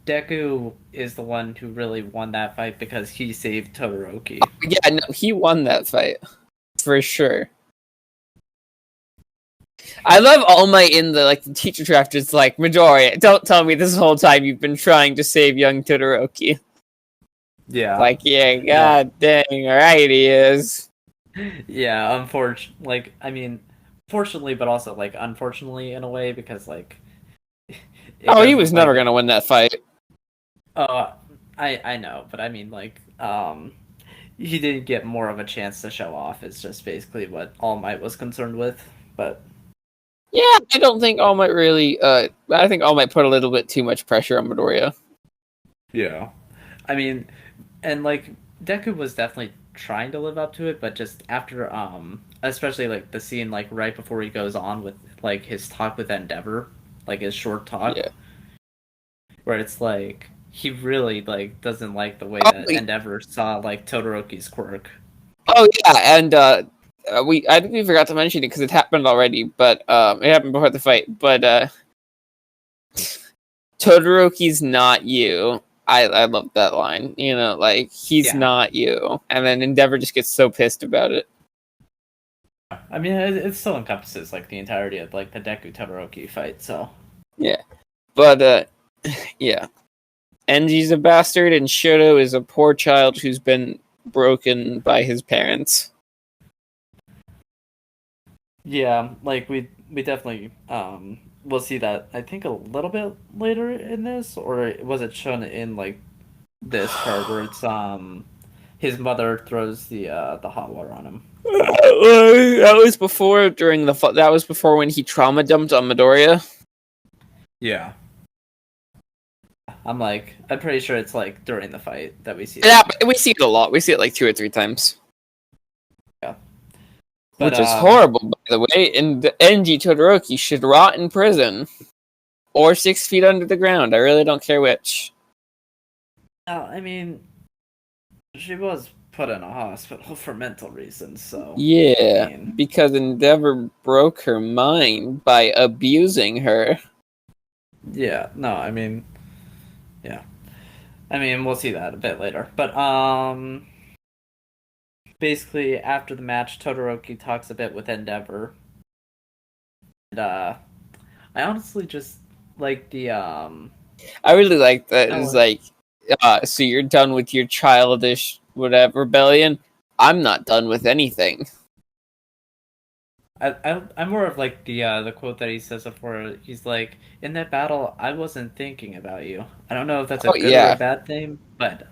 Deku is the one who really won that fight because he saved Todoroki. Yeah, no, he won that fight for sure. I love All Might in the teacher draft is like, Midoriya, don't tell me this whole time you've been trying to save young Todoroki. Yeah. Like, yeah, god dang, alright he is. Yeah, unfortunately, I mean, fortunately, but also like unfortunately in a way because like. He was never gonna win that fight. I know, but I mean like he did get more of a chance to show off. It's just basically what All Might was concerned with, but. Yeah, I don't think All Might really. I think All Might put a little bit too much pressure on Midoriya. Yeah, I mean, and like Deku was definitely trying to live up to it, but just after especially like the scene like right before he goes on with like his talk with Endeavor, like his short talk, where it's like he really like doesn't like the way that Endeavor saw like Todoroki's quirk. Oh yeah, and I think we forgot to mention it because it happened already, but it happened before the fight. But Todoroki's not you. I love that line. You know, like he's not you, and then Endeavor just gets so pissed about it. I mean, it still encompasses like the entirety of like the Deku Todoroki fight. So yeah, but yeah, Enji's a bastard, and Shoto is a poor child who's been broken by his parents. Yeah, like we definitely we'll see that I think a little bit later in this, or was it shown in like this part where it's his mother throws the hot water on him. That was before that was before when he trauma dumped on Midoriya. Yeah. I'm pretty sure it's like during the fight that we see it. Yeah, but we see it a lot. We see it like 2 or 3 times. Yeah. But, which is horrible, by the way. And Enji Todoroki should rot in prison. Or 6 feet under the ground. I really don't care which. I mean, she was put in a hospital for mental reasons, so... Yeah, because Endeavor broke her mind by abusing her. Yeah, no, I mean... Yeah. I mean, we'll see that a bit later. But, basically, after the match, Todoroki talks a bit with Endeavor. And, I honestly just like the, I really like that. It's like, so you're done with your childish whatever rebellion? I'm not done with anything. I'm more of like the quote that he says before. He's like, "In that battle, I wasn't thinking about you." I don't know if that's a Oh good or a yeah, bad thing, but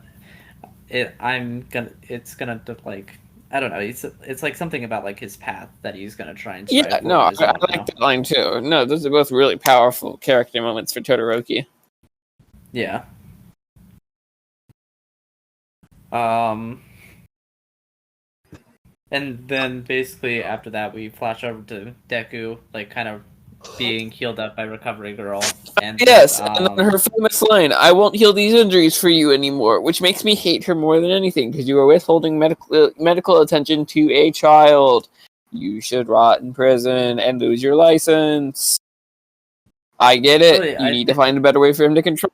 it's gonna like I don't know. It's like something about like his path that he's gonna try and strive yeah. for No, in I, his I life. You like know? that line too. No, those are both really powerful character moments for Todoroki. Yeah. Um. And then basically after that, we flash over to Deku, like kind of being healed up by Recovery Girl, and says, Yes, and then her famous line, "I won't heal these injuries for you anymore," which makes me hate her more than anything because you are withholding medical attention to a child. You should rot in prison and lose your license. I get it. really, You need to find a better way for him to control.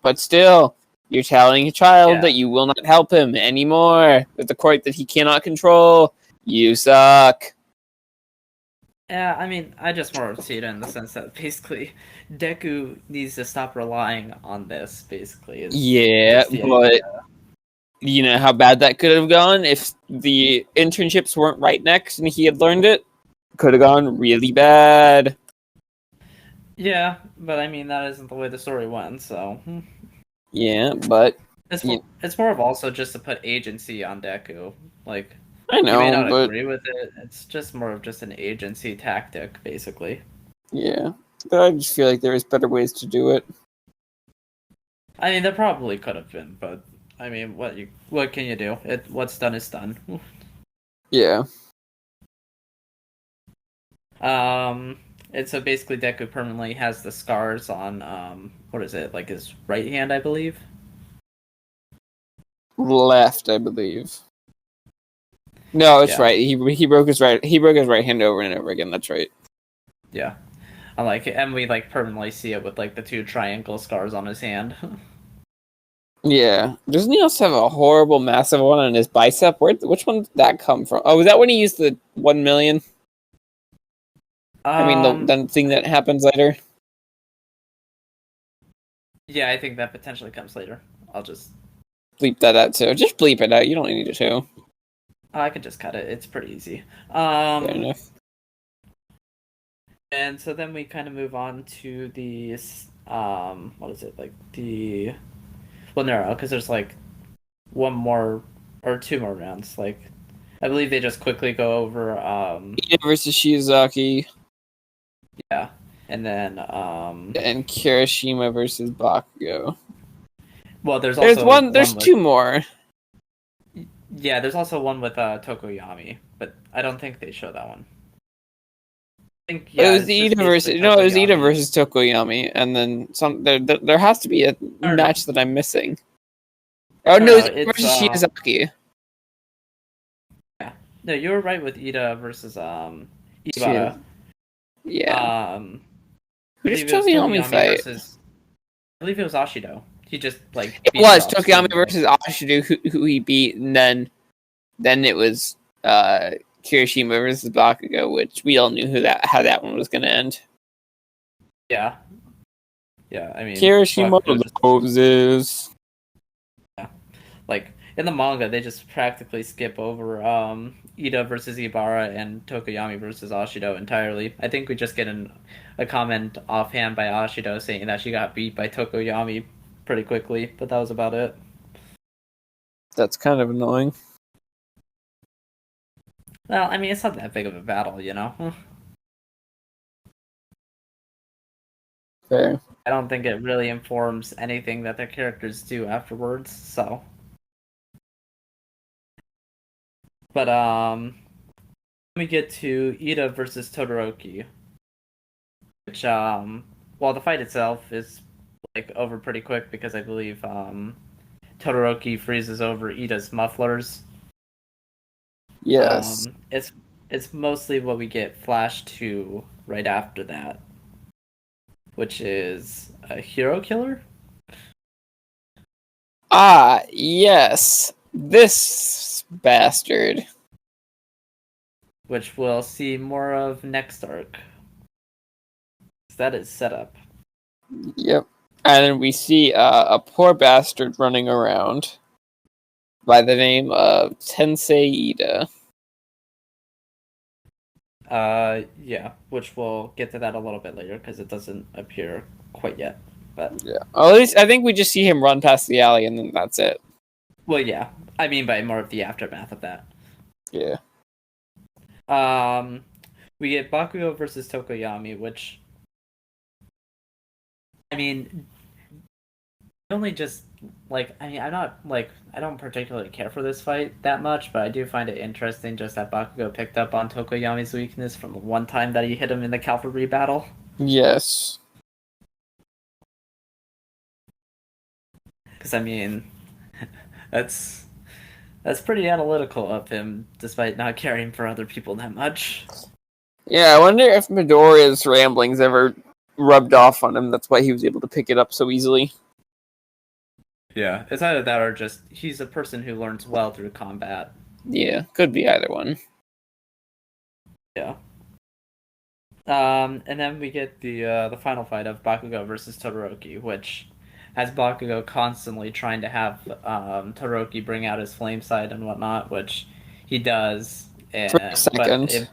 But still, you're telling a child yeah, that you will not help him anymore with the court that he cannot control. You suck. yeah. I mean, I just more see it in the sense that basically Deku needs to stop relying on this. Basically, Yeah, is the but idea. you know how bad that could have gone if the internships weren't right next and he had learned it? Could have gone really bad. Yeah, but I mean that isn't the way the story went. So Yeah, but you, it's more of also just to put agency on Deku. Like I you may know, not but agree with it. It's just more of just an agency tactic, basically. yeah. But I just feel like there is better ways to do it. I mean, there probably could have been, but I mean, what can you do? What's done is done. Yeah. Um, and so basically, Deku permanently has the scars on what is it, like his right hand, I believe. Left, I believe. No, it's Yeah, right. He broke his right hand over and over again. That's right. yeah. I like it, and we like permanently see it with like the two triangle scars on his hand. Yeah. Doesn't he also have a horrible, massive one on his bicep? Which one did that come from? Oh, was that when he used the 1 million? I mean, um, the thing that happens later. yeah, I think that potentially comes later. I'll just, Bleep that out too. Just bleep it out. You don't need it to. I can just cut it. It's pretty easy. Fair enough. And so then we kind of move on to the what is it like the well, no, because there's like one more or two more rounds. Like I believe they just quickly go over Ida versus Shiozaki yeah, and then and Kirishima versus Bakugo. well, there's also There's one with two more. yeah, there's also one with Tokoyami, but I don't think they show that one. I think It yeah, was it's the just Ida basically versus no, it was Ida Tokoyami. versus Tokoyami, and then some. There has to be a Or no, match that I'm missing. Oh no, no, no, it's Ida it's versus Shiozaki. yeah, no, you were right with Ida versus She, Ibara. yeah. Um, I Who does believe it was Tokoyami Tokoyami fight? versus I believe it was Ashido. He just like It beat her was off Tokoyami screen. versus Ashido, who he beat, and then it was Kirishima versus Bakugo, which we all knew how that one was going to end. Yeah, yeah. I mean, Kirishima Bakugo just loses. yeah. Like in the manga, they just practically skip over Ida versus Ibara and Tokoyami versus Ashido entirely. I think we just get a comment offhand by Ashido saying that she got beat by Tokoyami pretty quickly, but that was about it. That's kind of annoying. Well, I mean, it's not that big of a battle, you know. Fair. I don't think it really informs anything that the characters do afterwards. So, but let me get to Ida versus Todoroki, which well, the fight itself is like over pretty quick because I believe Todoroki freezes over Ida's mufflers. Yes. It's mostly what we get flashed to right after that, which is a hero killer. Ah, yes. This bastard. Which we'll see more of next arc. That is set up. Yep. And then we see a poor bastard running around by the name of Tensei Ida. Yeah, which we'll get to that a little bit later because it doesn't appear quite yet. But Yeah. Well, at least I think we just see him run past the alley and then that's it. well, yeah, I mean by more of the aftermath of that. Yeah. Um, we get Bakugo versus Tokoyami, which I mean, only just like I mean, I'm not like I don't particularly care for this fight that much, but I do find it interesting just that Bakugo picked up on Tokoyami's weakness from the one time that he hit him in the cavalry battle. Yes. Because I mean, that's that's pretty analytical of him, despite not caring for other people that much. Yeah, I wonder if Midoriya's ramblings ever rubbed off on him. That's why he was able to pick it up so easily. Yeah, it's either that or just he's a person who learns well through combat. Yeah, could be either one. Yeah. And then we get the final fight of Bakugo versus Todoroki, which has Bakugo constantly trying to have Todoroki bring out his flame side and whatnot, which he does, For a but second.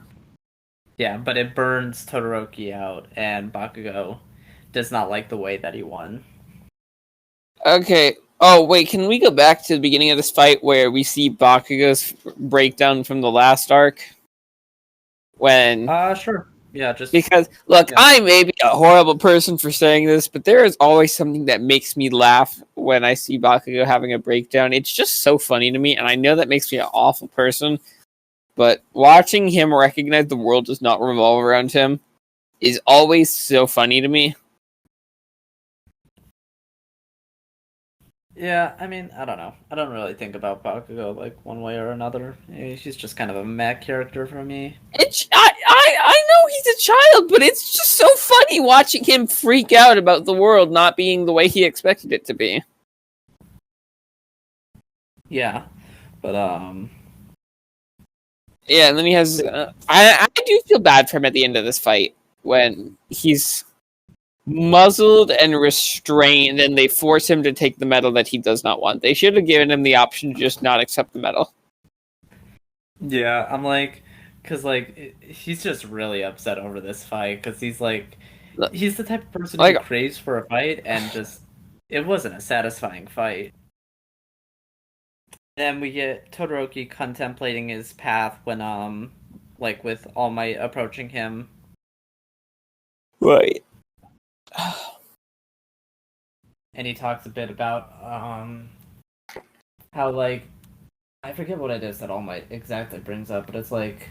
but it burns Todoroki out, and Bakugo does not like the way that he won. Okay. Oh, wait, can we go back to the beginning of this fight where we see Bakugo's breakdown from the last arc? When Sure. Yeah, just Because, look, yeah. I may be a horrible person for saying this, but there is always something that makes me laugh when I see Bakugo having a breakdown. It's just so funny to me, and I know that makes me an awful person, but watching him recognize the world does not revolve around him is always so funny to me. Yeah, I mean, I don't know. I don't really think about Bakugo like one way or another. He's just kind of a meh character for me. I know he's a child, but it's just so funny watching him freak out about the world not being the way he expected it to be. Yeah, but Yeah, and then he has. I do feel bad for him at the end of this fight when he's muzzled and restrained, and they force him to take the medal that he does not want. They should have given him the option to just not accept the medal. yeah, I'm like, cause like he's just really upset over this fight because he's the type of person who Like, craves for a fight and just it wasn't a satisfying fight. Then we get Todoroki contemplating his path when like with All Might approaching him. right. And he talks a bit about how like I forget what it is that All Might exactly brings up, but it's like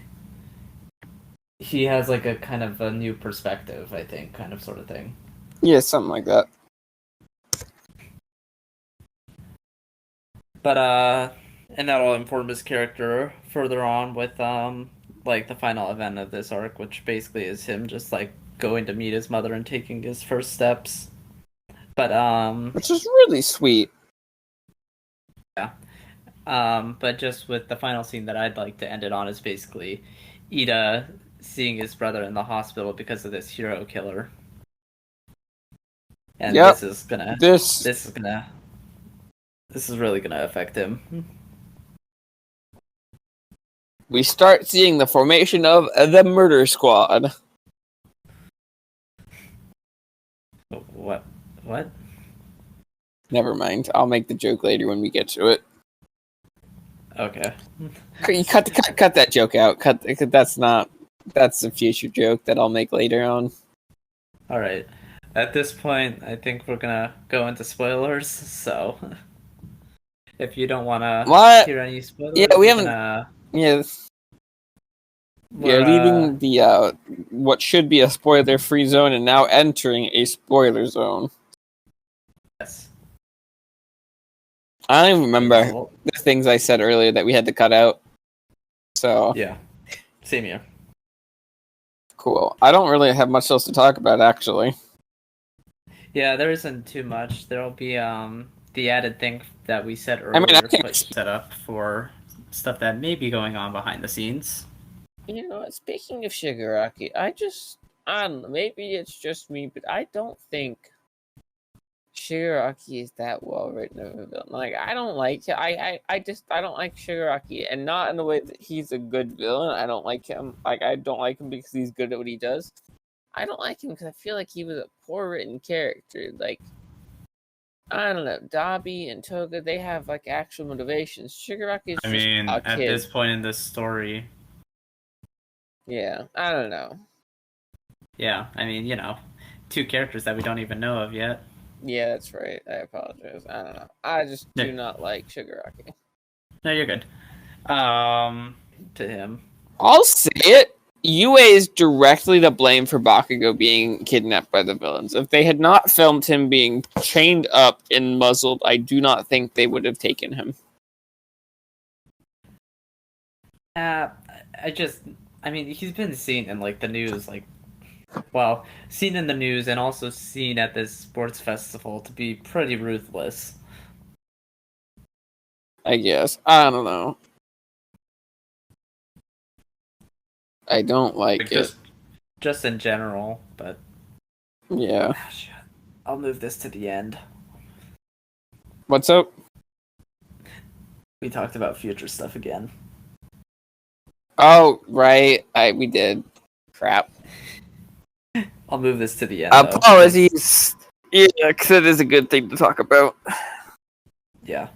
he has like a kind of a new perspective, I think, kind of sort of thing. Yeah, something like that. But and that'll inform his character further on with like the final event of this arc, which basically is him just like going to meet his mother and taking his first steps. But Which is really sweet. yeah. But just with the final scene that I'd like to end it on is basically Ida seeing his brother in the hospital because of this hero killer. And Yep. this is really gonna affect him. We start seeing the formation of the murder squad. What? What? Never mind. I'll make the joke later when we get to it. Okay. You cut that joke out. That's a future joke that I'll make later on. All right. At this point, I think we're gonna go into spoilers. So, if you don't want to What? hear any spoilers, Yeah, we haven't. Can, Yeah, we're we're leaving the what should be a spoiler-free zone and now entering a spoiler zone. yes. I don't even remember the things I said earlier that we had to cut out. So Yeah, same here. Cool. I don't really have much else to talk about, actually. Yeah, there isn't too much. There'll be the added thing that we said earlier. I mean, I can set up for stuff that may be going on behind the scenes. You know, speaking of Shigaraki, I don't know, maybe it's just me, but I don't think Shigaraki is that well written of a villain. Like I don't like I don't like Shigaraki, and not in the way that he's a good villain. I don't like him. Like I don't like him because he's good at what he does. I don't like him because I feel like he was a poor written character. Like I don't know, Dabi and Toga, they have like actual motivations. Shigaraki is I just mean, a at kid. this point in this story, Yeah, I don't know. yeah, I mean, you know, two characters that we don't even know of yet. Yeah, that's right. I apologize. I don't know. I just No, do not like Shigaraki. no, you're good. To him. I'll say it. Yue is directly to blame for Bakugo being kidnapped by the villains. If they had not filmed him being chained up and muzzled, I do not think they would have taken him. I mean, he's been seen in like the news, like, well, seen in the news and also seen at this sports festival to be pretty ruthless. I guess. I don't know. I don't like Like, it. just in general, but Yeah. shit. I'll move this to the end. What's up? We talked about future stuff again. Oh, right. We did. Crap. I'll move this to the end. Apologies. Yeah, because it is a good thing to talk about. Yeah.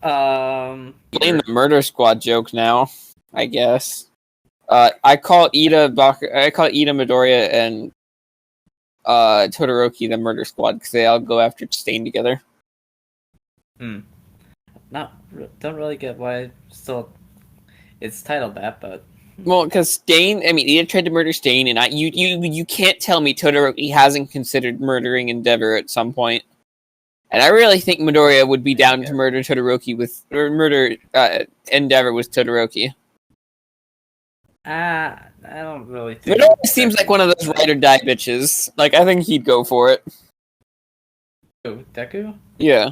Playing the Murder Squad joke now, I guess. I call Ida Midoriya and Todoroki the Murder Squad because they all go after Stain together. Don't really get why still it's titled that, but Well, because Stain, I mean, Ida tried to murder Stain, and you can't tell me Todoroki hasn't considered murdering Endeavor at some point. And I really think Midoriya would be down to murder Endeavor with Todoroki. I don't really think Midoriya seems like one of those ride or die bitches. Like, I think he'd go for it. Deku? Yeah.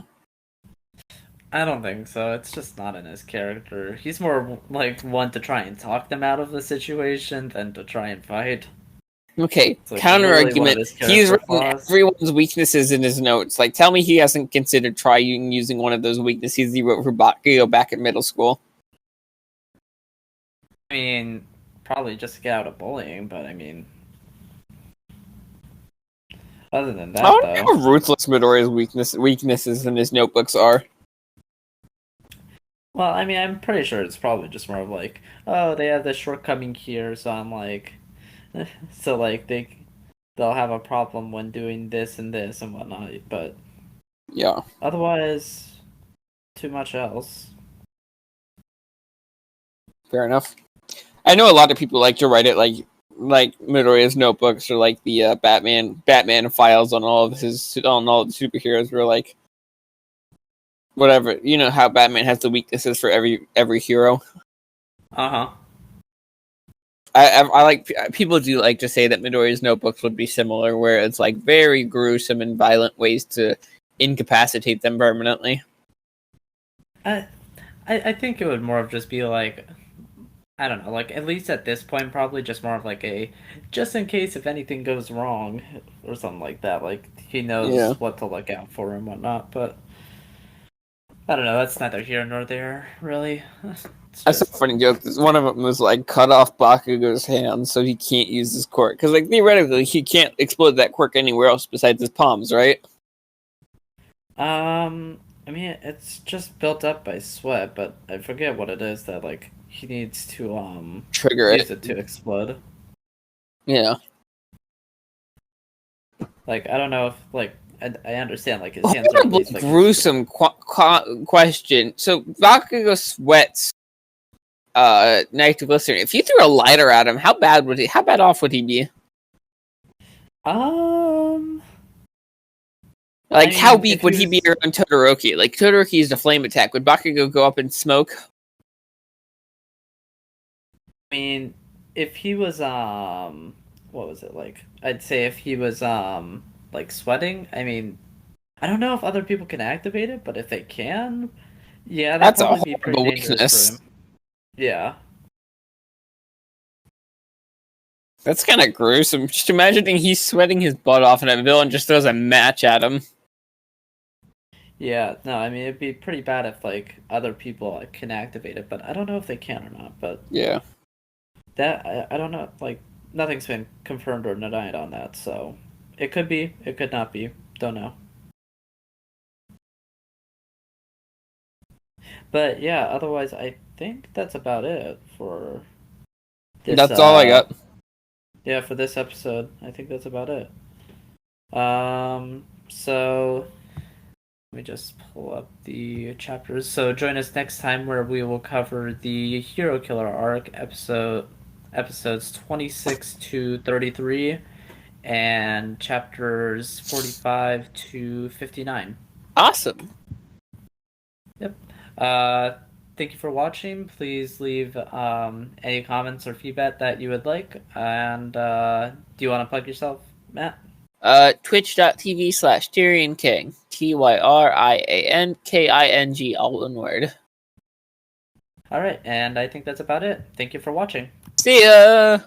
I don't think so. It's just not in his character. He's more like one to try and talk them out of the situation than to try and fight. Okay, Like counter argument. He's written flaws. everyone's weaknesses in his notes. Like, tell me he hasn't considered trying using one of those weaknesses he wrote for Bakugo back in middle school. I mean, probably just to get out of bullying, but I mean, other than that, I don't know how ruthless Midoriya's weaknesses in his notebooks are. Well, I mean, I'm pretty sure it's probably just more of like, oh, they have this shortcoming here, so I'm like, so like they'll have a problem when doing this and this and whatnot, but yeah, otherwise, too much else. Fair enough. I know a lot of people like to write it like Midoriya's notebooks or like the Batman files on all of the superheroes were like whatever. You know how Batman has the weaknesses for every hero. Uh-huh. I like people do like to say that Midoriya's notebooks would be similar, where it's like very gruesome and violent ways to incapacitate them permanently. I think it would more of just be like, I don't know, like at least at this point, probably just more of like a just in case if anything goes wrong or something like that. Like he knows what to look out for and whatnot. But I don't know. That's neither here nor there, really. That's a funny joke. One of them was like cut off Bakugo's hand so he can't use his quirk. Because like theoretically he can't explode that quirk anywhere else besides his palms, right? I mean it's just built up by sweat, but I forget what it is that like he needs to trigger use it to explode. Yeah. Like I don't know if like I understand like his hands are at least, like, gruesome question. So Bakugo sweats nitroglycerin. If you threw a lighter at him, how bad off would he be? Like, I mean, how weak would he be around Todoroki? Like, Todoroki used a flame attack. Would Bakugo go up in smoke? I mean, if he was what was it like? I'd say if he was like sweating. I mean, I don't know if other people can activate it, but if they can, yeah, that'd probably be pretty dangerous for him. Yeah. That's kind of gruesome. Just imagining he's sweating his butt off and a villain just throws a match at him. Yeah, no, I mean it'd be pretty bad if like other people like, can activate it, but I don't know if they can or not. But Yeah. that I don't know. Like nothing's been confirmed or denied on that, so it could be, it could not be. Don't know. But yeah, otherwise I think that's about it for this. That's all I got. Yeah, for this episode, I think that's about it. So let me just pull up the chapters. So join us next time where we will cover the Hero Killer arc episodes 26 to 33 and chapters 45 to 59. Awesome. Yep. Uh thank you for watching. Please leave any comments or feedback that you would like. And do you want to plug yourself, Matt? Twitch.tv/Tyrian King. TYRIANKING, all one word. All right, and I think that's about it. Thank you for watching. See ya!